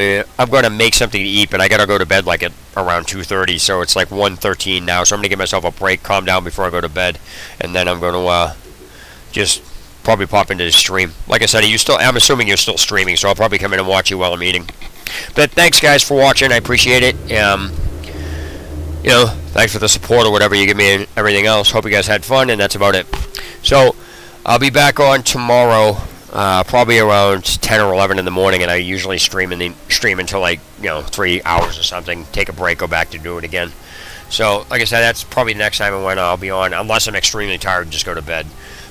going to make something to eat, but I got to go to bed like at around 2:30, so it's like 1:13 now. So I'm going to give myself a break, calm down before I go to bed, and then I'm going to just probably pop into the stream. Like I said, I'm assuming you're still streaming, so I'll probably come in and watch you while I'm eating. But thanks, guys, for watching. I appreciate it. You know, thanks for the support or whatever you give me and everything else. Hope you guys had fun, and that's about it. So I'll be back on tomorrow, probably around 10 or 11 in the morning, and I usually stream until like, you know, 3 hours or something. Take a break, go back to do it again. So, like I said, that's probably the next time when I'll be on, unless I'm extremely tired and just go to bed.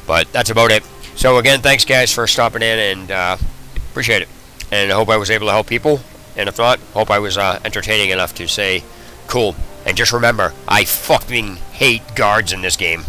But that's about it. So again, thanks guys for stopping in, and appreciate it. And I hope I was able to help people, and if not, hope I was entertaining enough to say cool. And just remember, I fucking hate guards in this game.